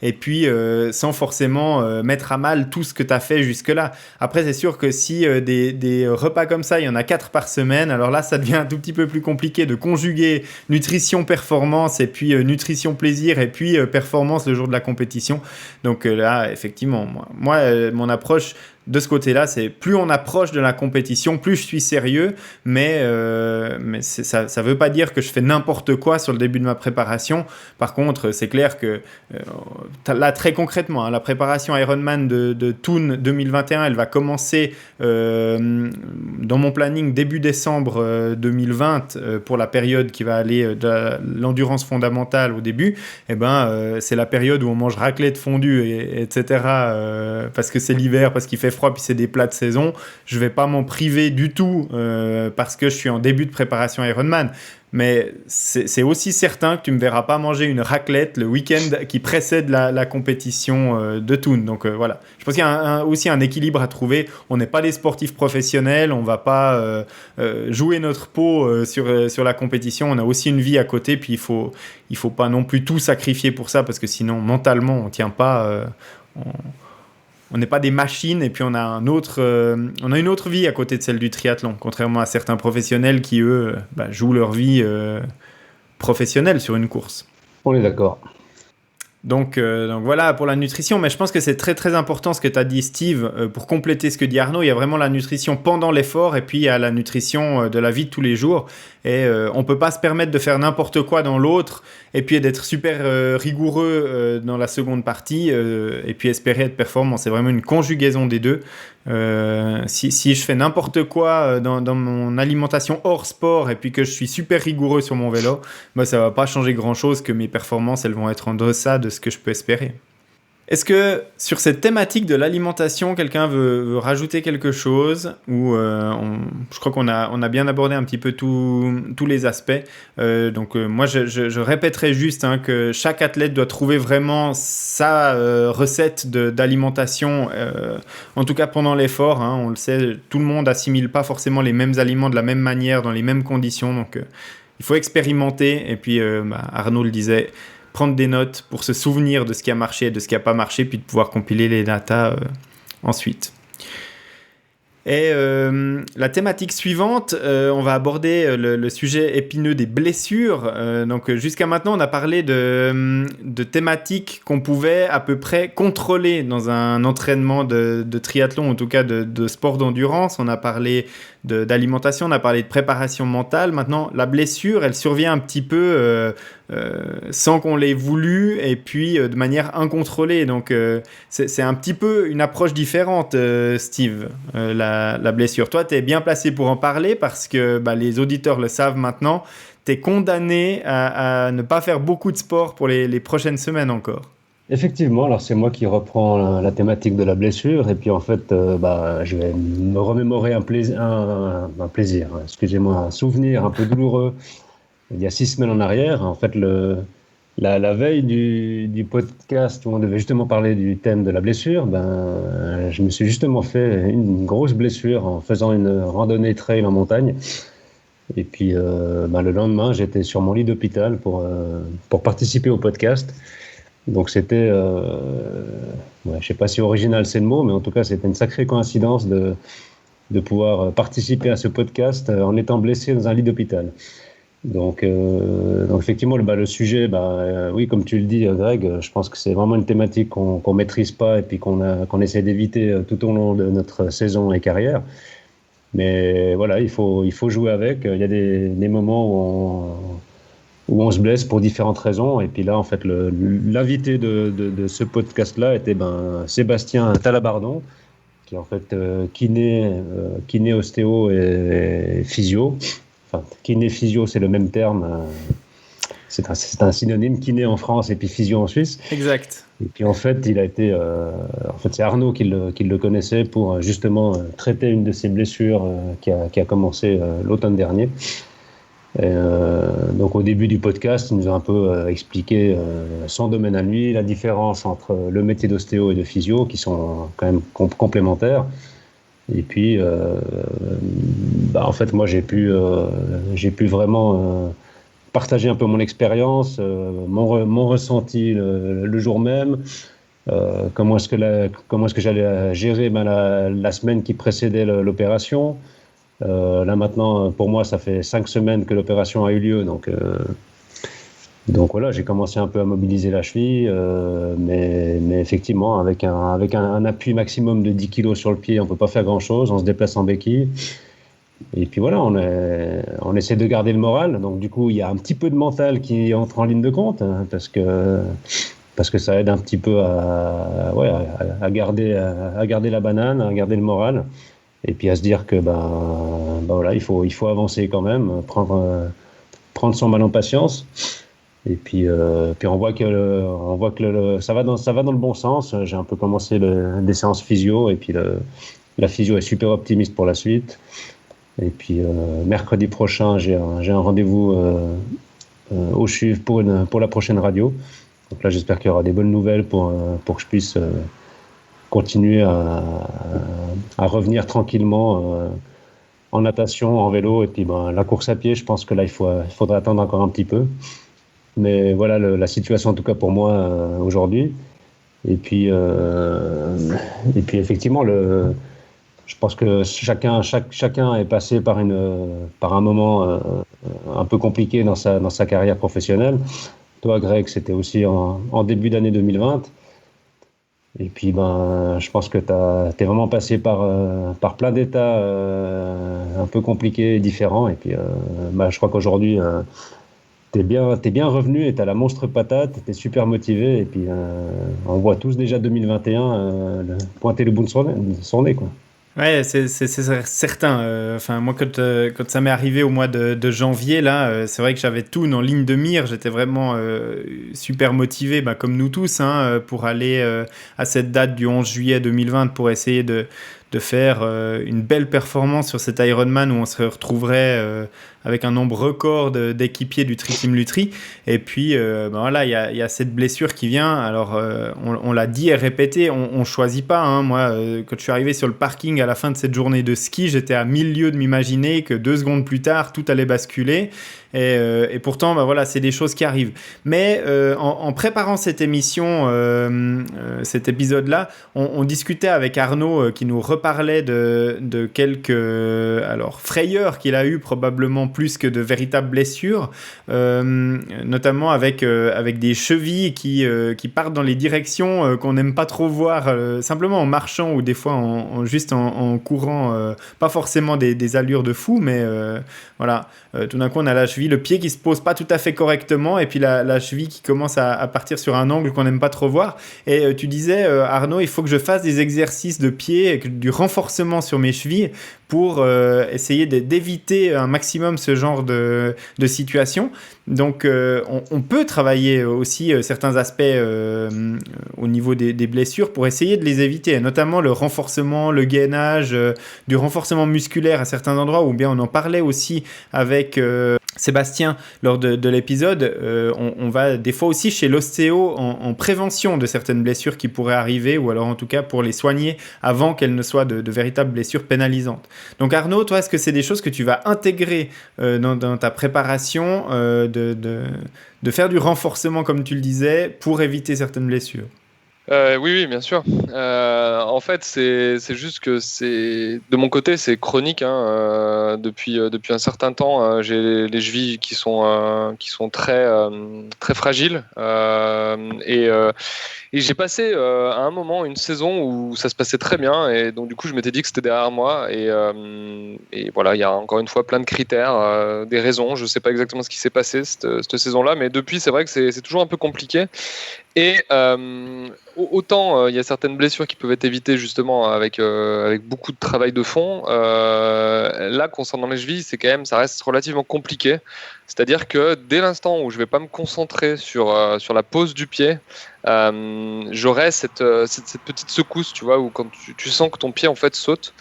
Speaker 3: et puis sans forcément mettre à mal tout ce que tu as fait jusque-là. Après, c'est sûr que si des repas comme ça, il y en a 4 par semaine, alors là, ça devient un tout petit peu plus compliqué de conjuguer nutrition-performance et puis nutrition-plaisir et puis performance le jour de la compétition. Donc là, effectivement, moi mon approche de ce côté-là, c'est plus on approche de la compétition, plus je suis sérieux, mais ça veut pas dire que je fais n'importe quoi sur le début de ma préparation. Par contre, c'est clair que là, très concrètement, la préparation Ironman de Thun 2021, elle va commencer dans mon planning début décembre 2020 pour la période qui va aller de l'endurance fondamentale au début. C'est la période où on mange raclette, fondue, etc. Parce que c'est l'hiver, parce qu'il fait froid, puis c'est des plats de saison. Je vais pas m'en priver du tout parce que je suis en début de préparation Ironman. Mais c'est aussi certain que tu me verras pas manger une raclette le week-end qui précède la compétition de Thun. Donc voilà. Je pense qu'il y a aussi un équilibre à trouver. On n'est pas des sportifs professionnels, on va pas jouer notre peau sur la compétition. On a aussi une vie à côté, puis il faut pas non plus tout sacrifier pour ça, parce que sinon mentalement on tient pas. On n'est pas des machines, et puis on a une autre vie à côté de celle du triathlon, contrairement à certains professionnels qui, eux, jouent leur vie professionnelle sur une course.
Speaker 4: On est d'accord.
Speaker 3: Donc voilà pour la nutrition, mais je pense que c'est très très important ce que tu as dit, Steve, pour compléter ce que dit Arnaud. Il y a vraiment la nutrition pendant l'effort, et puis il y a la nutrition de la vie de tous les jours, et on peut pas se permettre de faire n'importe quoi dans l'autre et puis d'être super rigoureux dans la seconde partie et puis espérer être performant. C'est vraiment une conjugaison des deux. Si je fais n'importe quoi dans mon alimentation hors sport et puis que je suis super rigoureux sur mon vélo, ça va pas changer grand chose, que mes performances elles vont être en deçà de ce que je peux espérer. Est-ce que sur cette thématique de l'alimentation, quelqu'un veut rajouter quelque chose ou je crois qu'on a bien abordé un petit peu tous les aspects. Moi, je répéterai juste que chaque athlète doit trouver vraiment sa recette d'alimentation, en tout cas pendant l'effort. On le sait, tout le monde assimile pas forcément les mêmes aliments de la même manière, dans les mêmes conditions. Donc, il faut expérimenter. Et puis, Arnaud le disait, prendre des notes pour se souvenir de ce qui a marché et de ce qui n'a pas marché, puis de pouvoir compiler les datas ensuite. Et la thématique suivante, on va aborder le sujet épineux des blessures. Donc jusqu'à maintenant, on a parlé de thématiques qu'on pouvait à peu près contrôler dans un entraînement de triathlon, en tout cas de sport d'endurance. On a parlé d'alimentation, on a parlé de préparation mentale. Maintenant, la blessure, elle survient un petit peu sans qu'on l'ait voulu et puis de manière incontrôlée. Donc c'est un petit peu une approche différente, Steve, la blessure. Toi, tu es bien placé pour en parler parce que les auditeurs le savent maintenant. Tu es condamné à ne pas faire beaucoup de sport pour les prochaines semaines encore.
Speaker 4: Effectivement, alors c'est moi qui reprends la thématique de la blessure et puis en fait, je vais me remémorer un plaisir, excusez-moi, un souvenir un peu douloureux. Il y a 6 semaines en arrière, en fait, la veille du podcast où on devait justement parler du thème de la blessure, je me suis justement fait une grosse blessure en faisant une randonnée trail en montagne. Et puis le lendemain, j'étais sur mon lit d'hôpital pour participer au podcast. Donc c'était, je ne sais pas si original c'est le mot, mais en tout cas c'était une sacrée coïncidence de pouvoir participer à ce podcast en étant blessé dans un lit d'hôpital. Donc effectivement le sujet, oui, comme tu le dis, Greg, je pense que c'est vraiment une thématique qu'on maîtrise pas et puis qu'on essaie d'éviter tout au long de notre saison et carrière. Mais voilà, il faut jouer avec. Il y a des moments où on se blesse pour différentes raisons. Et puis là, en fait, l'invité de ce podcast-là était Sébastien Talabardon, qui est en fait kiné, ostéo et physio. Enfin, kiné, physio, c'est le même terme. C'est un synonyme, kiné en France et puis physio en Suisse.
Speaker 3: Exact.
Speaker 4: Et puis en fait, il a été, c'est Arnaud qui le connaissait pour justement traiter une de ses blessures qui a commencé l'automne dernier. Donc au début du podcast, il nous a un peu expliqué son domaine à lui, la différence entre le métier d'ostéo et de physio, qui sont quand même complémentaires. Et puis, en fait, moi, j'ai pu vraiment partager un peu mon expérience, mon ressenti le jour même, comment est-ce que j'allais gérer la semaine qui précédait l'opération. Là maintenant, pour moi, ça fait 5 semaines que l'opération a eu lieu, donc voilà, j'ai commencé un peu à mobiliser la cheville, mais effectivement, avec un appui maximum de 10 kg sur le pied, on peut pas faire grand-chose, on se déplace en béquille. Et puis voilà, on essaie de garder le moral. Donc du coup, il y a un petit peu de mental qui entre en ligne de compte, parce que ça aide un petit peu à garder la banane, à garder le moral. Et puis à se dire que voilà, il faut avancer quand même, prendre son mal en patience. Et puis on voit que ça va dans le bon sens. J'ai un peu commencé des séances physio et puis la physio est super optimiste pour la suite. Et puis mercredi prochain, j'ai un rendez-vous au CHUV pour la prochaine radio. Donc là, j'espère qu'il y aura des bonnes nouvelles pour que je puisse continuer à revenir tranquillement en natation, en vélo, et puis la course à pied, je pense que là, il faudra attendre encore un petit peu. Mais voilà la situation, en tout cas pour moi, aujourd'hui. Et puis effectivement, je pense que chacun est passé par un moment un peu compliqué dans sa carrière professionnelle. Toi, Greg, c'était aussi en début d'année 2020. Et puis, je pense que t'es vraiment passé par plein d'états un peu compliqués et différents. Et puis, je crois qu'aujourd'hui, t'es bien revenu et t'as la monstre patate, t'es super motivé. Et puis, on voit tous déjà 2021 pointer le bout de son nez, quoi.
Speaker 3: Ouais, c'est certain. Enfin, moi, quand ça m'est arrivé au mois de janvier, là, c'est vrai que j'avais tout en ligne de mire. J'étais vraiment super motivé, bah, comme nous tous, hein, pour aller à cette date du 11 juillet 2020 pour essayer de faire une belle performance sur cet Ironman où on se retrouverait avec un nombre record d'équipiers du Tri-Team Lutry. Et puis, ben voilà, il y a cette blessure qui vient. Alors, on l'a dit et répété, on choisit pas. Hein. Moi, quand je suis arrivé sur le parking à la fin de cette journée de ski, j'étais à 1000 lieues de m'imaginer que 2 secondes plus tard, tout allait basculer. Et pourtant, ben voilà, c'est des choses qui arrivent. Mais en préparant cette émission, cet épisode-là, on discutait avec Arnaud qui nous reparlait de quelques frayeurs qu'il a eu probablement plus que de véritables blessures, notamment avec des chevilles qui partent dans les directions qu'on n'aime pas trop voir, simplement en marchant ou des fois juste en courant, pas forcément des allures de fou, mais voilà, tout d'un coup on a la cheville, le pied qui se pose pas tout à fait correctement et puis la cheville qui commence à partir sur un angle qu'on n'aime pas trop voir. Et tu disais, Arnaud, il faut que je fasse des exercices de pied, du renforcement sur mes chevilles pour essayer d'éviter un maximum ce genre de situation. Donc on peut travailler aussi certains aspects au niveau des blessures pour essayer de les éviter, notamment le renforcement, le gainage, du renforcement musculaire à certains endroits, ou bien on en parlait aussi avec Sébastien lors de l'épisode. On va des fois aussi chez l'ostéo en prévention de certaines blessures qui pourraient arriver, ou alors en tout cas pour les soigner avant qu'elles ne soient de véritables blessures pénalisantes. Donc Arnaud, toi, est-ce que c'est des choses que tu vas intégrer dans ta préparation, de faire du renforcement comme tu le disais pour éviter certaines blessures?
Speaker 1: Oui, bien sûr. En fait, c'est juste que de mon côté, c'est chronique. Hein, depuis un certain temps, j'ai les chevilles qui sont très fragiles. Et j'ai passé à un moment une saison où ça se passait très bien. Et donc, du coup, je m'étais dit que c'était derrière moi. Et voilà, il y a encore une fois plein de critères, des raisons. Je ne sais pas exactement ce qui s'est passé cette saison-là. Mais depuis, c'est vrai que c'est toujours un peu compliqué. Et autant il y a certaines blessures qui peuvent être évitées justement avec beaucoup de travail de fond. Là, concernant les chevilles, ça reste relativement compliqué. C'est-à-dire que dès l'instant où je vais pas me concentrer sur la pose du pied, j'aurai cette petite secousse, tu vois, où quand tu sens que ton pied en fait saute.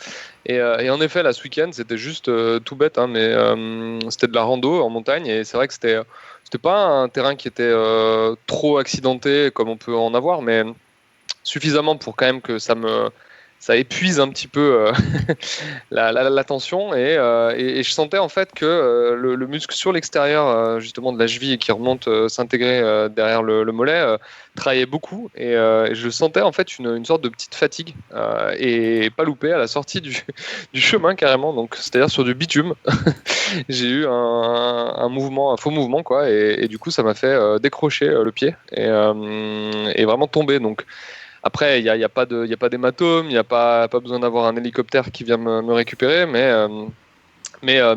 Speaker 1: Et en effet, là, ce week-end, c'était juste tout bête, hein, mais c'était de la rando en montagne, et c'est vrai que c'était pas un terrain qui était trop accidenté comme on peut en avoir, mais suffisamment pour quand même que ça épuise un petit peu la tension, et je sentais en fait que le muscle sur l'extérieur justement de la cheville qui remonte s'intégrer derrière le mollet travaillait beaucoup, et je sentais en fait une sorte de petite fatigue et pas loupé à la sortie du chemin carrément, donc c'est-à-dire sur du bitume. J'ai eu un faux mouvement quoi, et du coup ça m'a fait décrocher le pied et vraiment tomber. Donc après, il y a pas d'hématome, il n'y a pas besoin d'avoir un hélicoptère qui vient me récupérer, mais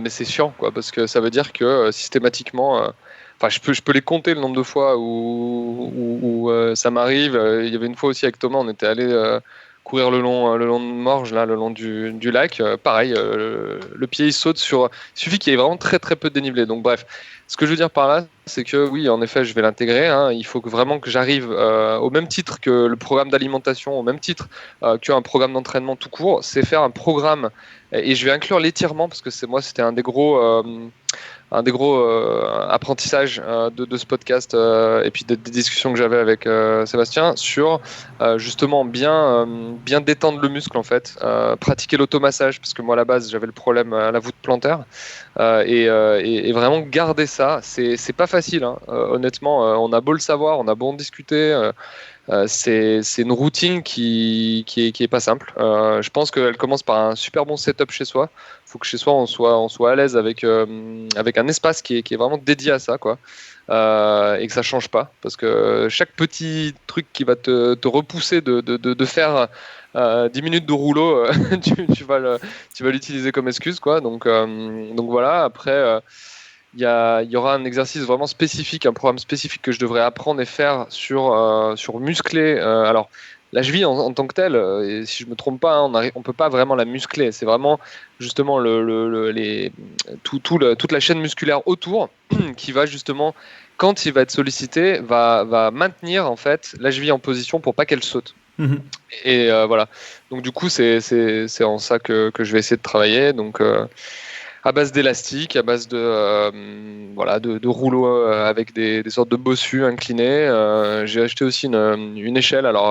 Speaker 1: c'est chiant, quoi, parce que ça veut dire que systématiquement, enfin, je peux les compter le nombre de fois où ça m'arrive. Il y avait une fois aussi avec Thomas, on était allé courir le long de Morges, là, le long du lac. Pareil, le pied il saute il suffit qu'il y ait vraiment très très peu de dénivelé. Donc bref, ce que je veux dire par là, c'est que oui, en effet, je vais l'intégrer. Hein. Il faut vraiment que j'arrive au même titre que le programme d'alimentation, au même titre qu'un programme d'entraînement tout court, c'est faire un programme. Et je vais inclure l'étirement parce que c'était un des gros apprentissages de ce podcast et puis des discussions que j'avais avec Sébastien sur justement bien détendre le muscle en fait, pratiquer l'automassage parce que moi à la base j'avais le problème à la voûte plantaire et vraiment garder ça, c'est pas facile hein. Honnêtement, on a beau le savoir, on a beau en discuter. C'est une routine qui est pas simple. Je pense qu'elle commence par un super bon setup chez soi. Il faut que chez soi on soit à l'aise avec un espace qui est vraiment dédié à ça, quoi. Et que ça change pas, parce que chaque petit truc qui va te repousser de faire 10 minutes de rouleau, tu vas l'utiliser comme excuse, quoi. Donc voilà. Après. Il y aura un exercice vraiment spécifique, un programme spécifique que je devrais apprendre et faire sur muscler. Alors, la cheville en tant que telle, et si je me trompe pas, hein, on peut pas vraiment la muscler. C'est vraiment justement toute la chaîne musculaire autour qui va justement, quand il va être sollicité, va maintenir en fait la cheville en position pour pas qu'elle saute.
Speaker 3: Mhm.
Speaker 1: Et voilà. Donc du coup, c'est en ça que je vais essayer de travailler. Donc à base d'élastique, à base de rouleaux avec des sortes de bossus inclinés. J'ai acheté aussi une échelle. Alors,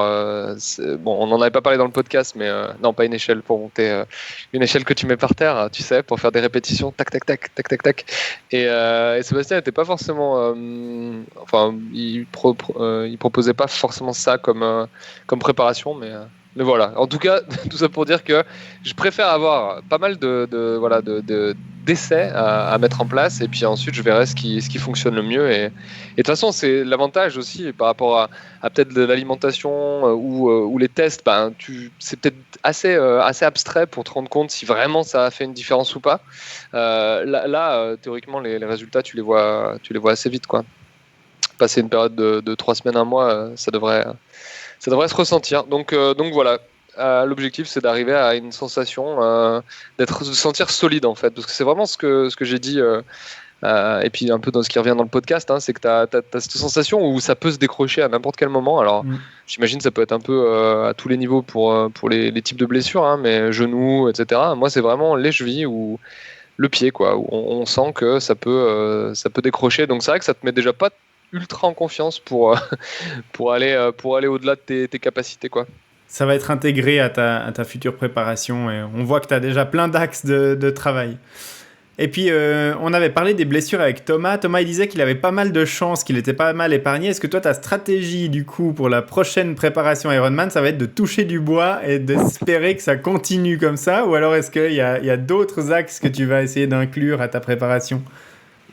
Speaker 1: bon, on n'en avait pas parlé dans le podcast, mais non, pas une échelle pour monter. Une échelle que tu mets par terre, tu sais, pour faire des répétitions. Tac, tac, tac, tac, tac, tac. Et Sébastien n'était pas forcément. Enfin, il proposait pas forcément ça comme préparation, mais voilà. En tout cas, tout ça pour dire que je préfère avoir pas mal d'essais à mettre en place, et puis ensuite je verrai ce qui fonctionne le mieux. Et de toute façon, c'est l'avantage aussi par rapport à peut-être de l'alimentation ou les tests. C'est peut-être assez abstrait pour te rendre compte si vraiment ça a fait une différence ou pas. Théoriquement, les résultats, tu les vois assez vite, quoi. Passer une période de 3 semaines, 1 mois, ça devrait se ressentir. Donc voilà. L'objectif, c'est d'arriver à une sensation de se sentir solide, en fait, parce que c'est vraiment ce que j'ai dit, et puis un peu dans ce qui revient dans le podcast, hein, c'est que tu as cette sensation où ça peut se décrocher à n'importe quel moment. Alors j'imagine que ça peut être un peu à tous les niveaux pour les types de blessures, hein, mais genoux, etc. Moi, c'est vraiment les chevilles ou le pied, quoi, où on sent que ça peut décrocher. Donc c'est vrai que ça te met déjà pas ultra en confiance pour aller au-delà de tes capacités, quoi.
Speaker 3: Ça va être intégré à ta future préparation et on voit que tu as déjà plein d'axes de travail. Et puis, on avait parlé des blessures avec Thomas. Thomas, il disait qu'il avait pas mal de chance, qu'il était pas mal épargné. Est-ce que toi, ta stratégie, du coup, pour la prochaine préparation Ironman, ça va être de toucher du bois et d'espérer que ça continue comme ça? Ou alors, est-ce qu'il y a d'autres axes que tu vas essayer d'inclure à ta préparation?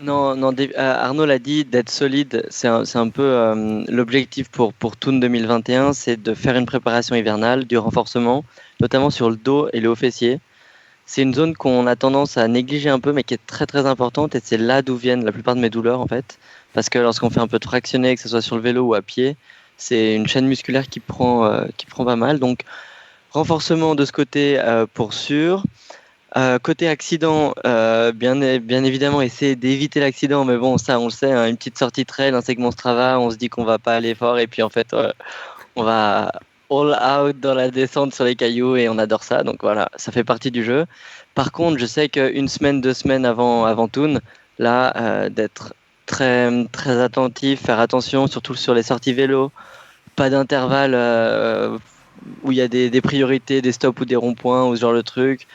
Speaker 2: Non, Arnaud l'a dit, d'être solide, c'est un peu l'objectif pour Toon 2021, c'est de faire une préparation hivernale, du renforcement, notamment sur le dos et le haut fessier. C'est une zone qu'on a tendance à négliger un peu, mais qui est très très importante, et c'est là d'où viennent la plupart de mes douleurs, en fait. Parce que lorsqu'on fait un peu de fractionné, que ce soit sur le vélo ou à pied, c'est une chaîne musculaire qui prend pas mal. Donc, renforcement de ce côté pour sûr. Côté accident, bien évidemment, essayer d'éviter l'accident, mais bon, ça, on le sait, hein, une petite sortie trail, un segment Strava, on se dit qu'on va pas aller fort, et puis en fait, on va all out dans la descente sur les cailloux, et on adore ça, donc voilà, ça fait partie du jeu. Par contre, je sais qu'une semaine, 2 semaines avant Toon, là, d'être très, très attentif, faire attention, surtout sur les sorties vélo, pas d'intervalle où il y a des priorités, des stops ou des ronds-points, ou ce genre de truc.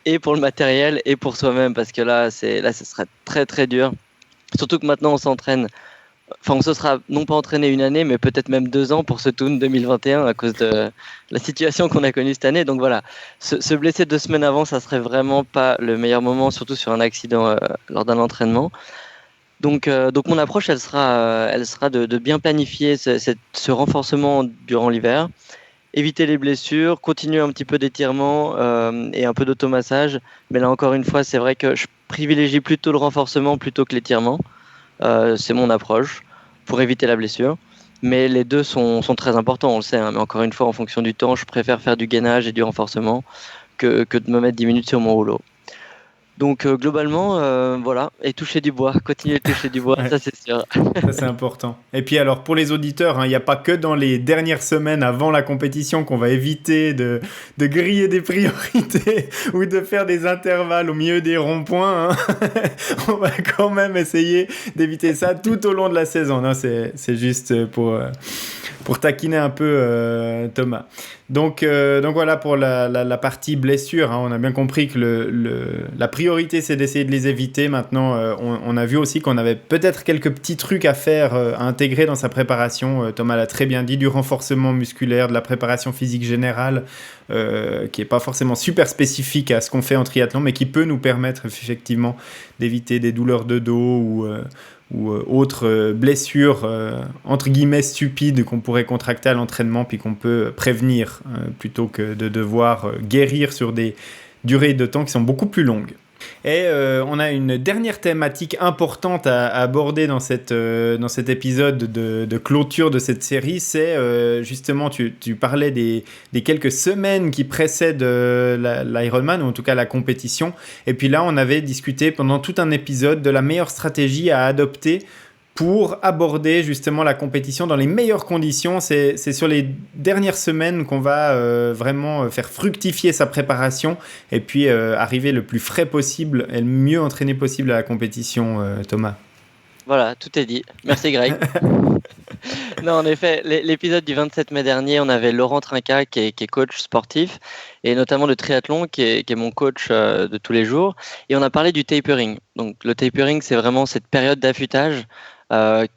Speaker 2: Et pour le matériel et pour soi-même, parce que là, ce serait très très dur. Surtout que maintenant, on s'entraîne. Enfin, on se sera non pas entraîné 1 année, mais peut-être même 2 ans pour ce Toon 2021 à cause de la situation qu'on a connue cette année. Donc voilà, se blesser 2 semaines avant, ça serait vraiment pas le meilleur moment, surtout sur un accident lors d'un entraînement. Donc mon approche, elle sera de bien planifier ce renforcement durant l'hiver. Éviter les blessures, continuer un petit peu d'étirement et un peu d'automassage. Mais là, encore une fois, c'est vrai que je privilégie plutôt le renforcement plutôt que l'étirement. C'est mon approche pour éviter la blessure. Mais les deux sont très importants, on le sait. Hein. Mais encore une fois, en fonction du temps, je préfère faire du gainage et du renforcement que de me mettre 10 minutes sur mon rouleau. Donc globalement, voilà, et toucher du bois, continuer de toucher du bois,
Speaker 3: Ouais.
Speaker 2: ça c'est sûr.
Speaker 3: Ça, c'est important. Et puis alors, pour les auditeurs, il n'y a pas que dans les dernières semaines avant la compétition qu'on va éviter de griller des priorités ou de faire des intervalles au milieu des ronds-points. Hein. On va quand même essayer d'éviter ça tout au long de la saison. Non, c'est juste pour taquiner un peu Thomas. Donc voilà pour la partie blessure. Hein. On a bien compris que la priorité, c'est d'essayer de les éviter. Maintenant, on a vu aussi qu'on avait peut-être quelques petits trucs à faire, à intégrer dans sa préparation. Thomas l'a très bien dit, du renforcement musculaire, de la préparation physique générale, qui n'est pas forcément super spécifique à ce qu'on fait en triathlon, mais qui peut nous permettre effectivement d'éviter des douleurs de dos ou autres blessures entre guillemets stupides qu'on pourrait contracter à l'entraînement puis qu'on peut prévenir plutôt que de devoir guérir sur des durées de temps qui sont beaucoup plus longues. Et on a une dernière thématique importante à aborder dans cet épisode de clôture de cette série, c'est justement, tu parlais des quelques semaines qui précèdent l'Ironman, ou en tout cas la compétition, et puis là on avait discuté pendant tout un épisode de la meilleure stratégie à adopter pour aborder justement la compétition dans les meilleures conditions. C'est sur les dernières semaines qu'on va vraiment faire fructifier sa préparation et puis arriver le plus frais possible et le mieux entraîné possible à la compétition, Thomas.
Speaker 2: Voilà, tout est dit. Merci Greg. Non, en effet, l'épisode du 27 mai dernier, on avait Laurent Trinca qui est coach sportif et notamment de triathlon qui est mon coach de tous les jours. Et on a parlé du tapering. Donc le tapering, c'est vraiment cette période d'affûtage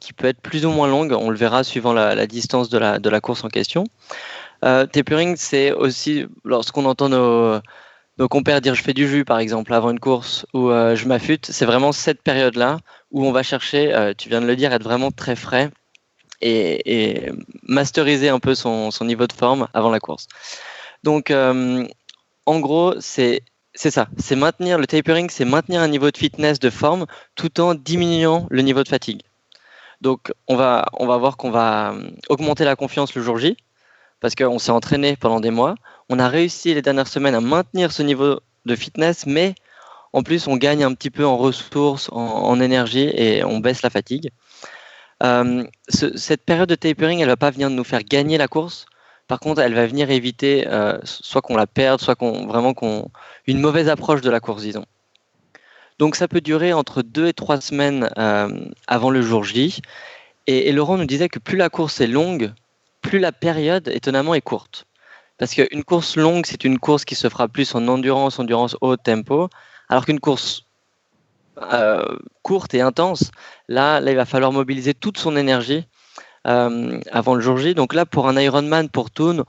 Speaker 2: qui peut être plus ou moins longue. On le verra suivant la distance de la course en question. Tapering, c'est aussi lorsqu'on entend nos compères dire je fais du jus par exemple avant une course ou je m'affûte. C'est vraiment cette période-là où on va chercher, tu viens de le dire, être vraiment très frais et masteriser un peu son niveau de forme avant la course. Donc, en gros, c'est ça. C'est maintenir le tapering, c'est maintenir un niveau de fitness, de forme, tout en diminuant le niveau de fatigue. Donc, on va voir qu'on va augmenter la confiance le jour J, parce qu'on s'est entraîné pendant des mois. On a réussi les dernières semaines à maintenir ce niveau de fitness, mais en plus, on gagne un petit peu en ressources, en énergie, et on baisse la fatigue. Cette période de tapering, elle ne va pas venir nous faire gagner la course. Par contre, elle va venir éviter soit qu'on la perde, soit une mauvaise approche de la course, disons. Donc, ça peut durer entre 2 et 3 semaines avant le jour J. Et Laurent nous disait que plus la course est longue, plus la période, étonnamment, est courte. Parce qu'une course longue, c'est une course qui se fera plus en endurance haut tempo, alors qu'une course courte et intense, là, il va falloir mobiliser toute son énergie avant le jour J. Donc là, pour un Ironman, pour Toon,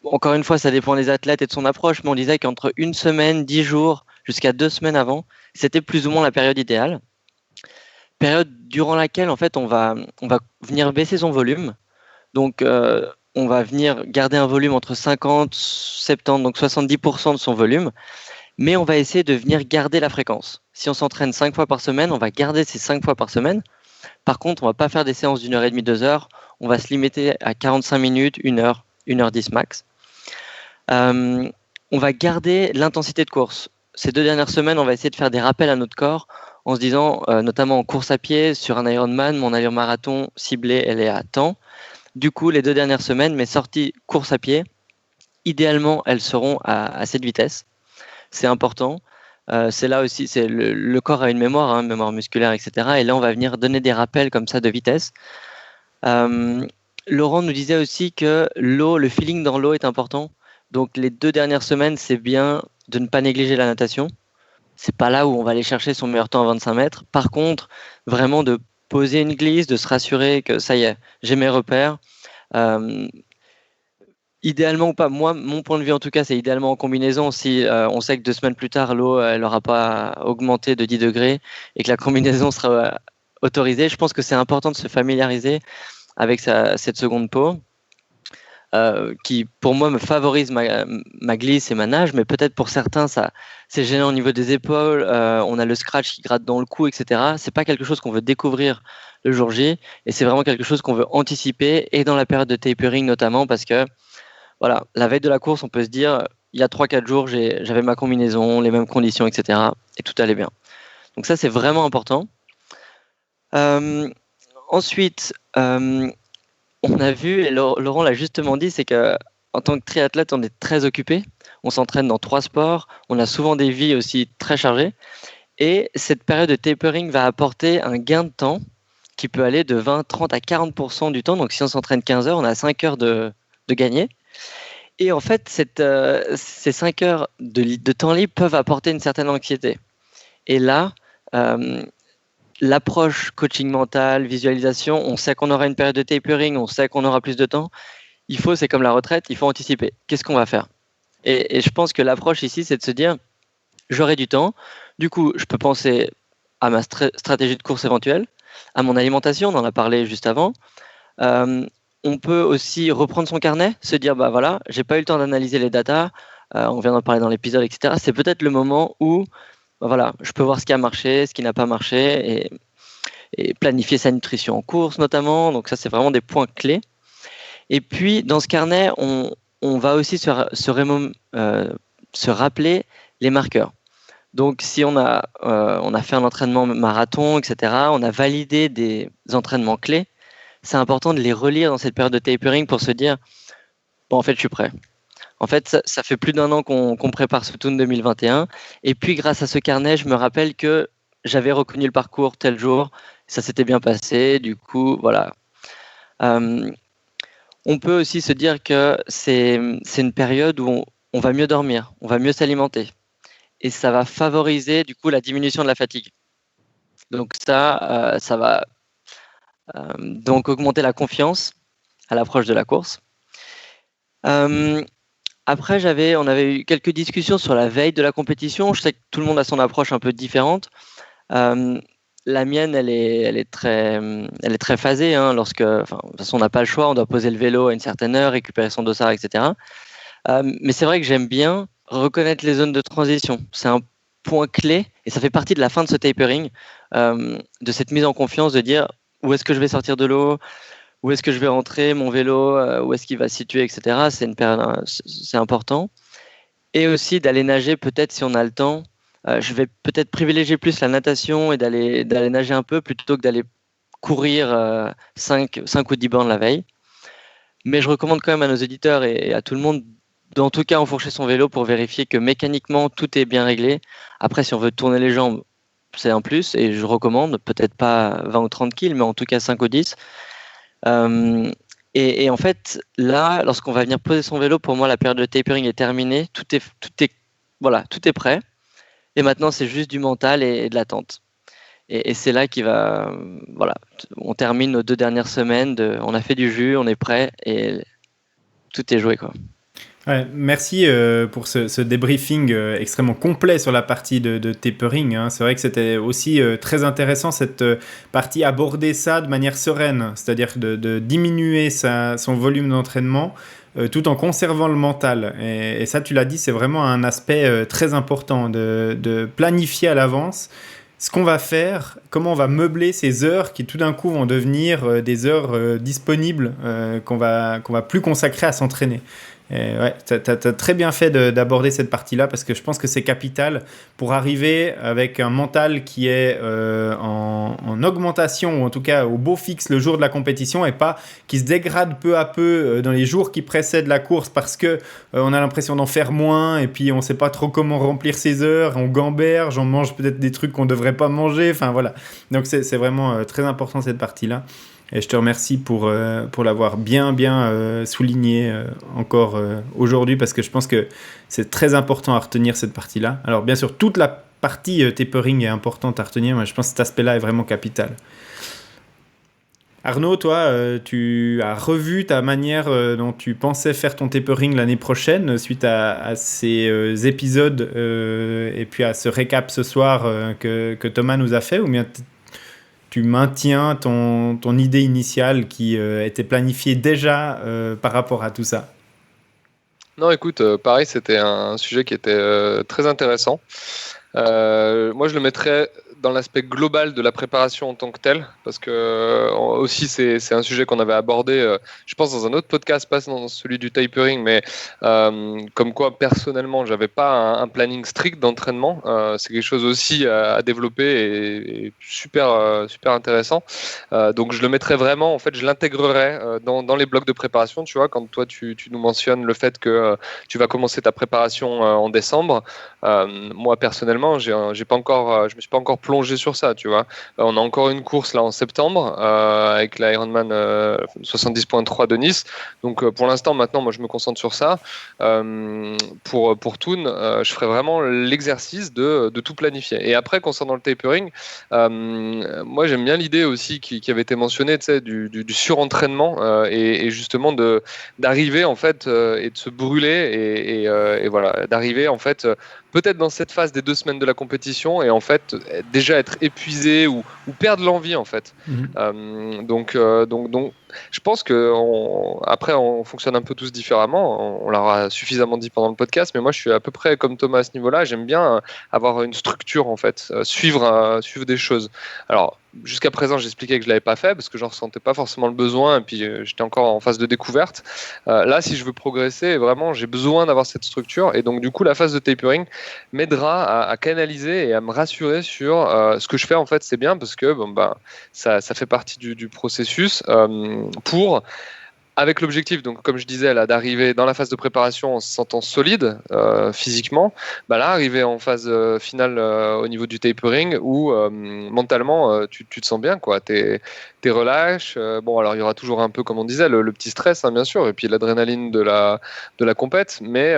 Speaker 2: encore une fois, ça dépend des athlètes et de son approche, mais on disait qu'entre 1 semaine, 10 jours, jusqu'à 2 semaines avant, c'était plus ou moins la période idéale. Période durant laquelle, en fait, on va venir baisser son volume. Donc, on va venir garder un volume entre 50, 70, donc 70% de son volume, mais on va essayer de venir garder la fréquence. Si on s'entraîne 5 fois par semaine, on va garder ces 5 fois par semaine. Par contre, on ne va pas faire des séances d'1h30, 2 heures. On va se limiter à 45 minutes, 1 heure, 1h10 max. On va garder l'intensité de course. Ces 2 dernières semaines, on va essayer de faire des rappels à notre corps en se disant, notamment en course à pied, sur un Ironman, mon allure marathon ciblée, elle est à temps. Du coup, les 2 dernières semaines, mes sorties course à pied, idéalement, elles seront à cette vitesse. C'est important. C'est là aussi, le corps a une mémoire, mémoire musculaire, etc. Et là, on va venir donner des rappels comme ça de vitesse. Laurent nous disait aussi que le feeling dans l'eau est important. Donc, les 2 dernières semaines, c'est bien de ne pas négliger la natation. C'est pas là où on va aller chercher son meilleur temps à 25 mètres. Par contre, vraiment de poser une glisse, de se rassurer que ça y est, j'ai mes repères. Idéalement ou pas, moi, mon point de vue en tout cas, c'est idéalement en combinaison. Si on sait que 2 semaines plus tard, l'eau, elle n'aura pas augmenté de 10 degrés et que la combinaison sera autorisée, je pense que c'est important de se familiariser avec cette seconde peau qui, pour moi, me favorise ma glisse et ma nage, mais peut-être pour certains, c'est gênant au niveau des épaules, on a le scratch qui gratte dans le cou, etc. C'est pas quelque chose qu'on veut découvrir le jour J et c'est vraiment quelque chose qu'on veut anticiper et dans la période de tapering notamment parce que voilà, la veille de la course, on peut se dire, il y a 3-4 jours, j'avais ma combinaison, les mêmes conditions, etc. Et tout allait bien. Donc ça, c'est vraiment important. Ensuite, on a vu, et Laurent l'a justement dit, c'est qu'en tant que triathlète, on est très occupé. On s'entraîne dans 3 sports. On a souvent des vies aussi très chargées. Et cette période de tapering va apporter un gain de temps qui peut aller de 20, 30 à 40% du temps. Donc si on s'entraîne 15 heures, on a 5 heures de gagner. Et en fait, ces 5 heures de temps libre peuvent apporter une certaine anxiété. Et là, l'approche coaching mental, visualisation, on sait qu'on aura une période de tapering, on sait qu'on aura plus de temps. C'est comme la retraite, il faut anticiper. Qu'est-ce qu'on va faire ? Et je pense que l'approche ici, c'est de se dire, j'aurai du temps. Du coup, je peux penser à ma stratégie de course éventuelle, à mon alimentation, on en a parlé juste avant. On peut aussi reprendre son carnet, se dire, bah voilà, j'ai pas eu le temps d'analyser les datas, on vient d'en parler dans l'épisode, etc. C'est peut-être le moment où voilà, je peux voir ce qui a marché, ce qui n'a pas marché, et planifier sa nutrition en course notamment. Donc ça, c'est vraiment des points clés. Et puis, dans ce carnet, on va aussi se rappeler les marqueurs. Donc, si on a fait un entraînement marathon, etc., on a validé des entraînements clés, c'est important de les relire dans cette période de tapering pour se dire, bon, en fait, je suis prêt. En fait, ça fait plus d'1 an qu'on prépare ce Toon 2021. Et puis, grâce à ce carnet, je me rappelle que j'avais reconnu le parcours tel jour, ça s'était bien passé. Du coup, voilà. On peut aussi se dire que c'est une période où on va mieux dormir, on va mieux s'alimenter. Et ça va favoriser, du coup, la diminution de la fatigue. Donc ça va donc augmenter la confiance à l'approche de la course. Après, on avait eu quelques discussions sur la veille de la compétition. Je sais que tout le monde a son approche un peu différente. La mienne, elle est très phasée. De toute façon, on n'a pas le choix. On doit poser le vélo à une certaine heure, récupérer son dossard, etc. Mais c'est vrai que j'aime bien reconnaître les zones de transition. C'est un point clé et ça fait partie de la fin de ce tapering, de cette mise en confiance, de dire où est-ce que je vais sortir de l'eau, où est-ce que je vais rentrer, mon vélo, où est-ce qu'il va se situer, etc. C'est une période, c'est important. Et aussi d'aller nager, peut-être si on a le temps. Je vais peut-être privilégier plus la natation et d'aller nager un peu plutôt que d'aller courir 5 ou 10 bornes la veille. Mais je recommande quand même à nos éditeurs et à tout le monde d'en tout cas enfourcher son vélo pour vérifier que mécaniquement tout est bien réglé. Après, si on veut tourner les jambes, c'est un plus et je recommande, peut-être pas 20 ou 30 kills, mais en tout cas 5 ou 10. Et en fait, là, lorsqu'on va venir poser son vélo, pour moi, la période de tapering est terminée. Tout est prêt. Et maintenant, c'est juste du mental et de l'attente. Et c'est là on termine nos 2 dernières semaines. On a fait du jus, on est prêt et tout est joué, quoi.
Speaker 3: Ouais, merci pour ce débriefing extrêmement complet sur la partie de tapering. Hein. C'est vrai que c'était aussi très intéressant cette partie, aborder ça de manière sereine, c'est-à-dire de diminuer son volume d'entraînement tout en conservant le mental. Et ça, tu l'as dit, c'est vraiment un aspect très important de planifier à l'avance ce qu'on va faire, comment on va meubler ces heures qui tout d'un coup vont devenir des heures disponibles qu'on va plus consacrer à s'entraîner. Ouais, t'as très bien fait d'aborder cette partie-là parce que je pense que c'est capital pour arriver avec un mental qui est en augmentation ou en tout cas au beau fixe le jour de la compétition et pas qui se dégrade peu à peu dans les jours qui précèdent la course parce que on a l'impression d'en faire moins et puis on sait pas trop comment remplir ses heures, on gamberge, on mange peut-être des trucs qu'on devrait pas manger, enfin voilà. Donc c'est vraiment très important cette partie-là. Et je te remercie pour l'avoir bien souligné encore aujourd'hui parce que je pense que c'est très important à retenir cette partie-là. Alors bien sûr, toute la partie tapering est importante à retenir, mais je pense que cet aspect-là est vraiment capital. Arnaud, toi, tu as revu ta manière dont tu pensais faire ton tapering l'année prochaine suite à ces épisodes et puis à ce récap ce soir que Thomas nous a fait, ou bien tu maintiens ton idée initiale qui était planifiée déjà par rapport à tout ça?
Speaker 1: Non, écoute, pareil, c'était un sujet qui était très intéressant. Moi, je le mettrais dans l'aspect global de la préparation en tant que telle, parce que aussi c'est un sujet qu'on avait abordé, je pense dans un autre podcast, pas dans celui du tapering, mais comme quoi personnellement j'avais pas un planning strict d'entraînement. C'est quelque chose aussi à développer et super intéressant. Donc je le mettrais vraiment, en fait, je l'intégrerais dans les blocs de préparation. Tu vois, quand toi tu nous mentionnes le fait que tu vas commencer ta préparation en décembre. Moi personnellement, je me suis pas encore plongé sur ça, tu vois. On a encore une course là en septembre avec l'Ironman 70.3 de Nice. Donc pour l'instant, maintenant, moi je me concentre sur ça. Pour Toon, je ferai vraiment l'exercice de tout planifier. Et après, concernant le tapering, moi j'aime bien l'idée aussi qui avait été mentionnée, tu sais, du surentraînement et justement d'arriver en fait et de se brûler et voilà, d'arriver en fait peut-être dans cette phase des 2 semaines de la compétition et en fait déjà être épuisé ou perdre l'envie en fait. Donc, je pense que après on fonctionne un peu tous différemment. On l'aura suffisamment dit pendant le podcast, mais moi je suis à peu près comme Thomas à ce niveau-là. J'aime bien avoir une structure en fait, suivre des choses. Alors jusqu'à présent, j'expliquais que je l'avais pas fait parce que je ressentais pas forcément le besoin et puis j'étais encore en phase de découverte. Là, si je veux progresser, vraiment, j'ai besoin d'avoir cette structure et donc du coup, la phase de tapering m'aidera à canaliser et à me rassurer sur ce que je fais. En fait, c'est bien parce que ça fait partie du processus pour avec l'objectif, donc comme je disais, là, d'arriver dans la phase de préparation en se sentant solide physiquement, là, arriver en phase finale au niveau du tapering où mentalement tu te sens bien, quoi. T'es relâche. Bon, alors il y aura toujours un peu, comme on disait, le petit stress, hein, bien sûr, et puis l'adrénaline de la compète, mais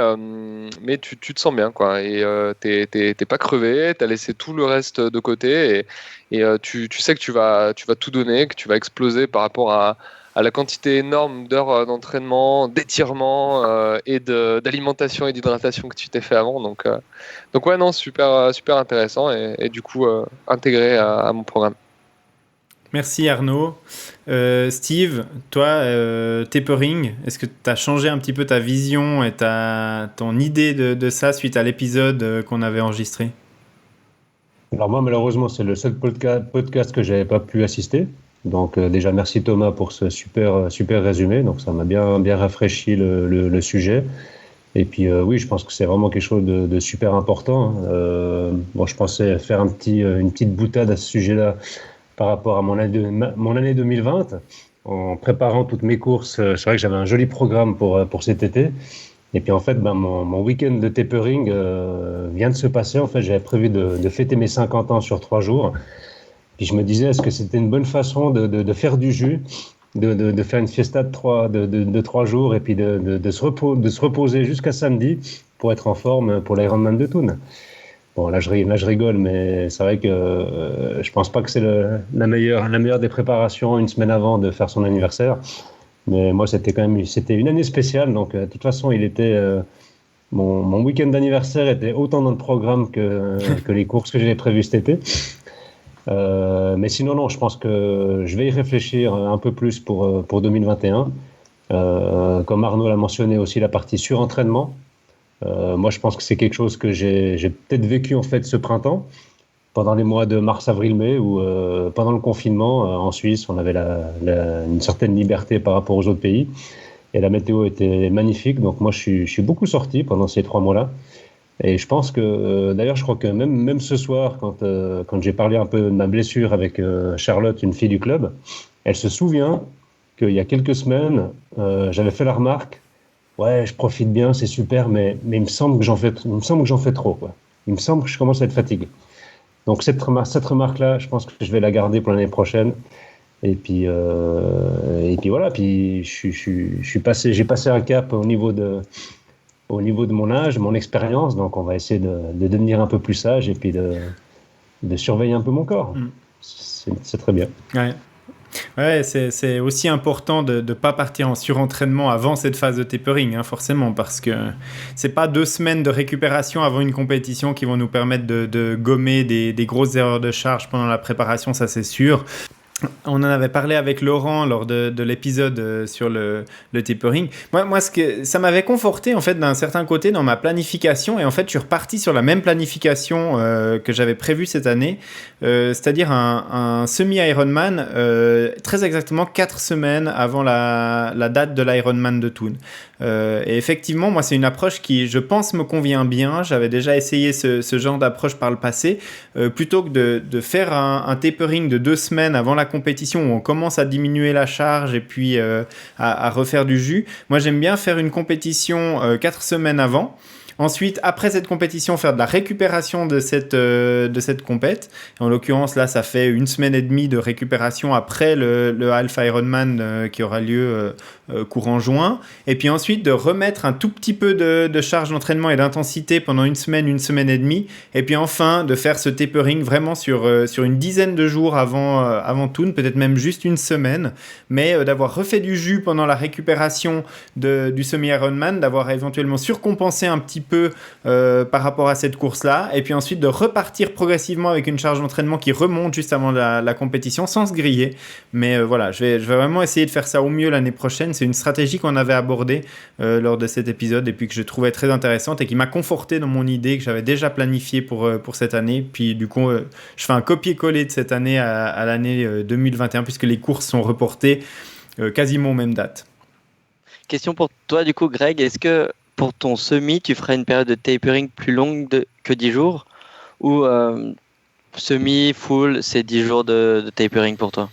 Speaker 1: tu te sens bien, quoi. Et t'es pas crevé, t'as laissé tout le reste de côté, et tu sais que tu vas tout donner, que tu vas exploser par rapport à la quantité énorme d'heures d'entraînement, d'étirement et d'alimentation et d'hydratation que tu t'es fait avant. Donc ouais, non, super intéressant et du coup intégré à mon programme.
Speaker 3: Merci Arnaud. Steve, toi, tapering, est-ce que tu as changé un petit peu ta vision et ton idée de ça suite à l'épisode qu'on avait enregistré?
Speaker 4: Alors moi, malheureusement, c'est le seul podcast que j'avais pas pu assister. Donc déjà, merci Thomas pour ce super résumé. Donc ça m'a bien rafraîchi le sujet. Et puis oui, je pense que c'est vraiment quelque chose de super important. Bon, je pensais faire une petite boutade à ce sujet-là par rapport à mon année 2020. En préparant toutes mes courses, c'est vrai que j'avais un joli programme pour cet été. Et puis en fait, mon week-end de tapering vient de se passer. En fait, j'avais prévu de fêter mes 50 ans sur 3 jours. Puis je me disais, est-ce que c'était une bonne façon de faire du jus, de faire une fiesta de 3 jours et puis de se reposer jusqu'à samedi pour être en forme pour l'Ironman de Thun. Bon, là je rigole, mais c'est vrai que je pense pas que c'est la meilleure des préparations une semaine avant de faire son anniversaire. Mais moi, c'était une année spéciale, donc de toute façon, mon week-end d'anniversaire était autant dans le programme que les courses que j'avais prévues cet été. Mais sinon, non, je pense que je vais y réfléchir un peu plus pour 2021. Comme Arnaud l'a mentionné aussi, la partie surentraînement. Moi, je pense que c'est quelque chose que j'ai peut-être vécu en fait ce printemps, pendant les mois de mars, avril, mai, où pendant le confinement en Suisse, on avait une certaine liberté par rapport aux autres pays. Et la météo était magnifique, donc moi je suis beaucoup sorti pendant ces 3 mois-là. Et je pense que, d'ailleurs, je crois que même ce soir, quand j'ai parlé un peu de ma blessure avec Charlotte, une fille du club, elle se souvient qu'il y a quelques semaines, j'avais fait la remarque, ouais, je profite bien, c'est super, mais il me semble que j'en fais trop, quoi. Il me semble que je commence à être fatigué. Donc cette remarque-là, je pense que je vais la garder pour l'année prochaine. Et puis voilà. Puis j'ai passé un cap au niveau de mon âge, mon expérience. Donc on va essayer de devenir un peu plus sage et puis de surveiller un peu mon corps. C'est très bien.
Speaker 3: Ouais, c'est aussi important de ne pas partir en surentraînement avant cette phase de tapering, hein, forcément, parce que c'est pas 2 semaines de récupération avant une compétition qui vont nous permettre de gommer des grosses erreurs de charge pendant la préparation, ça c'est sûr. On en avait parlé avec Laurent lors de l'épisode sur le tapering. Moi, ça m'avait conforté en fait d'un certain côté dans ma planification, et en fait je suis reparti sur la même planification que j'avais prévue cette année, c'est-à-dire un semi-Ironman très exactement 4 semaines avant la date de l'Ironman de Thun. Et effectivement, moi c'est une approche qui, je pense, me convient bien. J'avais déjà essayé ce genre d'approche par le passé. Plutôt que de faire un tapering de 2 semaines avant la compétition où on commence à diminuer la charge et puis à refaire du jus, moi j'aime bien faire une compétition 4 semaines avant. Ensuite, après cette compétition, faire de la récupération de cette compète. En l'occurrence, là, ça fait 1 semaine et demie de récupération après le Alpha Ironman qui aura lieu courant juin, et puis ensuite de remettre un tout petit peu de charge d'entraînement et d'intensité pendant une semaine et demie, et puis enfin de faire ce tapering vraiment sur une dizaine de jours avant Toon, peut-être même juste une semaine, mais d'avoir refait du jus pendant la récupération du semi-Ironman, d'avoir éventuellement surcompensé un petit peu par rapport à cette course-là, et puis ensuite de repartir progressivement avec une charge d'entraînement qui remonte juste avant la compétition sans se griller. Mais voilà, je vais vraiment essayer de faire ça au mieux l'année prochaine. C'est une stratégie qu'on avait abordée lors de cet épisode et puis que je trouvais très intéressante et qui m'a conforté dans mon idée que j'avais déjà planifiée pour cette année. Puis du coup, je fais un copier-coller de cette année à l'année 2021 puisque les courses sont reportées quasiment aux mêmes dates.
Speaker 2: Question pour toi du coup, Greg, est-ce que pour ton semi, tu ferais une période de tapering plus longue que 10 jours ou semi, full, c'est 10 jours de tapering pour toi?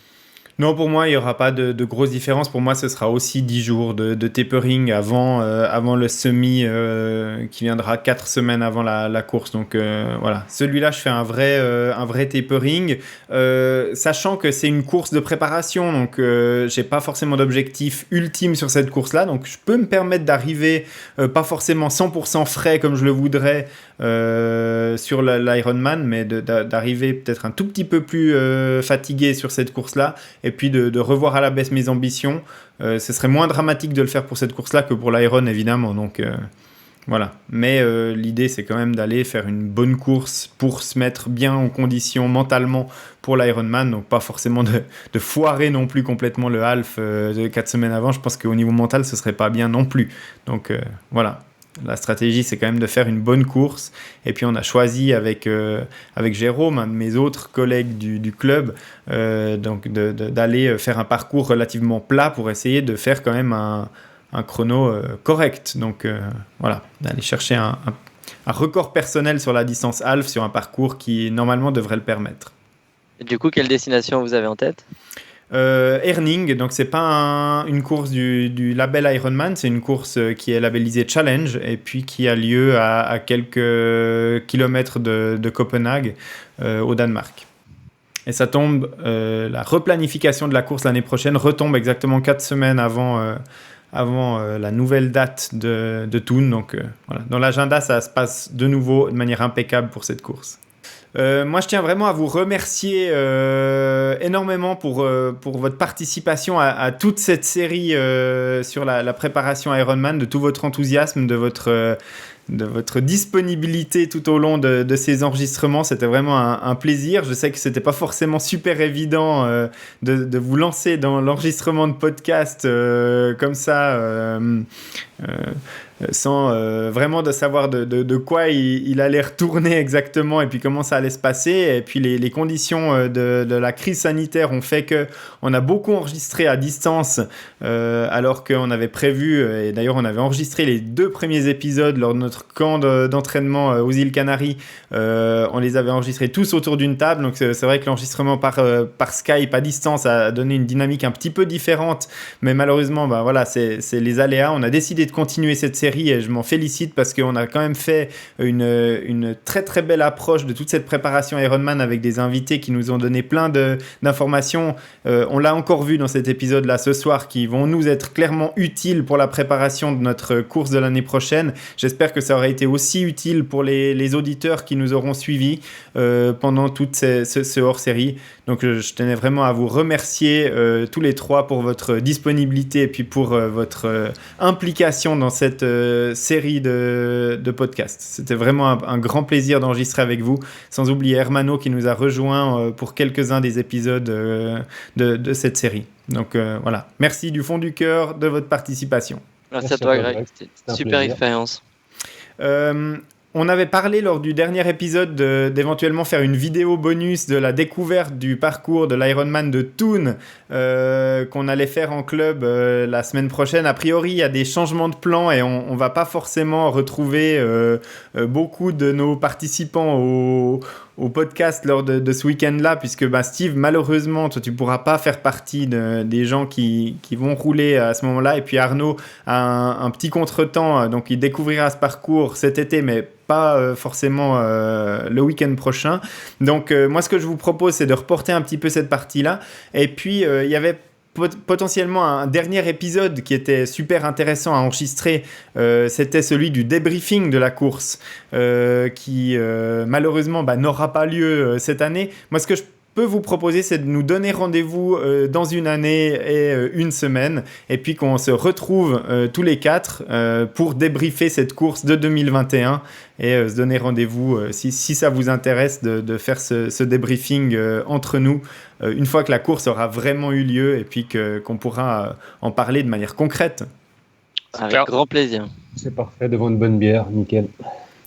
Speaker 3: Non, pour moi, il n'y aura pas de grosse différence. Pour moi, ce sera aussi 10 jours de tapering avant le semi qui viendra 4 semaines avant la course. Donc voilà, celui-là, je fais un vrai tapering, sachant que c'est une course de préparation. Donc, je n'ai pas forcément d'objectif ultime sur cette course-là. Donc, je peux me permettre d'arriver pas forcément 100% frais comme je le voudrais sur l'Ironman, mais d'arriver peut-être un tout petit peu plus fatigué sur cette course-là. Et puis de revoir à la baisse mes ambitions. Ce serait moins dramatique de le faire pour cette course-là que pour l'Iron, évidemment. Donc voilà. Mais l'idée, c'est quand même d'aller faire une bonne course pour se mettre bien en condition mentalement pour l'Ironman. Donc pas forcément de foirer non plus complètement le half de 4 semaines avant. Je pense qu'au niveau mental, ce serait pas bien non plus. Donc voilà. La stratégie, c'est quand même de faire une bonne course. Et puis, on a choisi avec Jérôme, un de mes autres collègues du club, donc d'aller faire un parcours relativement plat pour essayer de faire quand même un chrono correct. Donc, voilà, d'aller chercher un record personnel sur la distance half sur un parcours qui, normalement, devrait le permettre.
Speaker 2: Et du coup, quelle destination vous avez en tête ?
Speaker 3: Herning, donc c'est pas une course du label Ironman, c'est une course qui est labellisée Challenge et puis qui a lieu à quelques kilomètres de Copenhague au Danemark. Et ça tombe, la replanification de la course l'année prochaine retombe exactement 4 semaines avant la nouvelle date de Toon. Donc voilà. Dans l'agenda, ça se passe de nouveau de manière impeccable pour cette course. Moi, je tiens vraiment à vous remercier énormément pour votre participation à toute cette série sur la préparation Ironman, de tout votre enthousiasme, de votre disponibilité tout au long de ces enregistrements. C'était vraiment un plaisir. Je sais que c'était pas forcément super évident de vous lancer dans l'enregistrement de podcast comme ça. Sans vraiment de savoir de quoi il allait retourner exactement et puis comment ça allait se passer. Et puis les conditions de la crise sanitaire ont fait qu'on a beaucoup enregistré à distance alors qu'on avait prévu, et d'ailleurs on avait enregistré les 2 premiers épisodes lors de notre camp d'entraînement aux îles Canaries. On les avait enregistrés tous autour d'une table, donc c'est vrai que l'enregistrement par Skype à distance a donné une dynamique un petit peu différente, mais malheureusement voilà, c'est les aléas. On a décidé de continuer cette série et je m'en félicite parce qu'on a quand même fait une très très belle approche de toute cette préparation Ironman avec des invités qui nous ont donné plein d'informations. On l'a encore vu dans cet épisode là ce soir, qui vont nous être clairement utiles pour la préparation de notre course de l'année prochaine. J'espère que ça aurait été aussi utile pour les auditeurs qui nous auront suivis pendant toute ce hors-série. Donc je tenais vraiment à vous remercier tous les 3 pour votre disponibilité et puis pour votre implication dans cette série de podcasts. C'était vraiment un grand plaisir d'enregistrer avec vous, sans oublier Hermano qui nous a rejoints pour quelques-uns des épisodes de cette série. Donc voilà, merci du fond du cœur de votre participation.
Speaker 2: Merci à toi, Greg. C'était une super expérience.
Speaker 3: On avait parlé lors du dernier épisode d'éventuellement faire une vidéo bonus de la découverte du parcours de l'Ironman de Toon qu'on allait faire en club la semaine prochaine. A priori, il y a des changements de plan et on va pas forcément retrouver beaucoup de nos participants au podcast lors de ce week-end-là, puisque Steve, malheureusement, toi, tu pourras pas faire partie des gens qui vont rouler à ce moment-là. Et puis Arnaud a un petit contretemps, donc il découvrira ce parcours cet été, mais pas forcément le week-end prochain. Donc moi, ce que je vous propose, c'est de reporter un petit peu cette partie-là. Et puis, il y avait potentiellement un dernier épisode qui était super intéressant à enregistrer. C'était celui du débriefing de la course qui malheureusement n'aura pas lieu cette année. Moi, ce que je peux vous proposer, c'est de nous donner rendez-vous dans une année et une semaine, et puis qu'on se retrouve tous les quatre pour débriefer cette course de 2021 et se donner rendez-vous si ça vous intéresse de faire ce débriefing entre nous une fois que la course aura vraiment eu lieu et puis qu'on pourra en parler de manière concrète.
Speaker 2: Avec grand plaisir.
Speaker 4: C'est parfait, devant une bonne bière, nickel.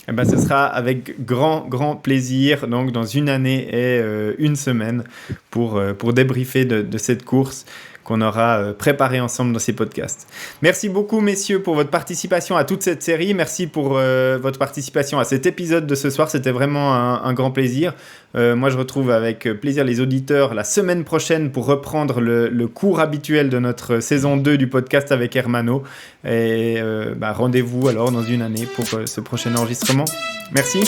Speaker 3: Eh ben, ce sera avec grand plaisir, donc dans une année et une semaine, pour débriefer de cette course qu'on aura préparée ensemble dans ces podcasts. Merci beaucoup, messieurs, pour votre participation à toute cette série. Merci pour votre participation à cet épisode de ce soir. C'était vraiment un grand plaisir. Moi, je retrouve avec plaisir les auditeurs la semaine prochaine pour reprendre le cours habituel de notre saison 2 du podcast avec Hermano. Et rendez-vous alors dans une année pour ce prochain enregistrement. Merci.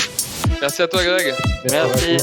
Speaker 1: Merci à toi, Greg.
Speaker 2: Merci.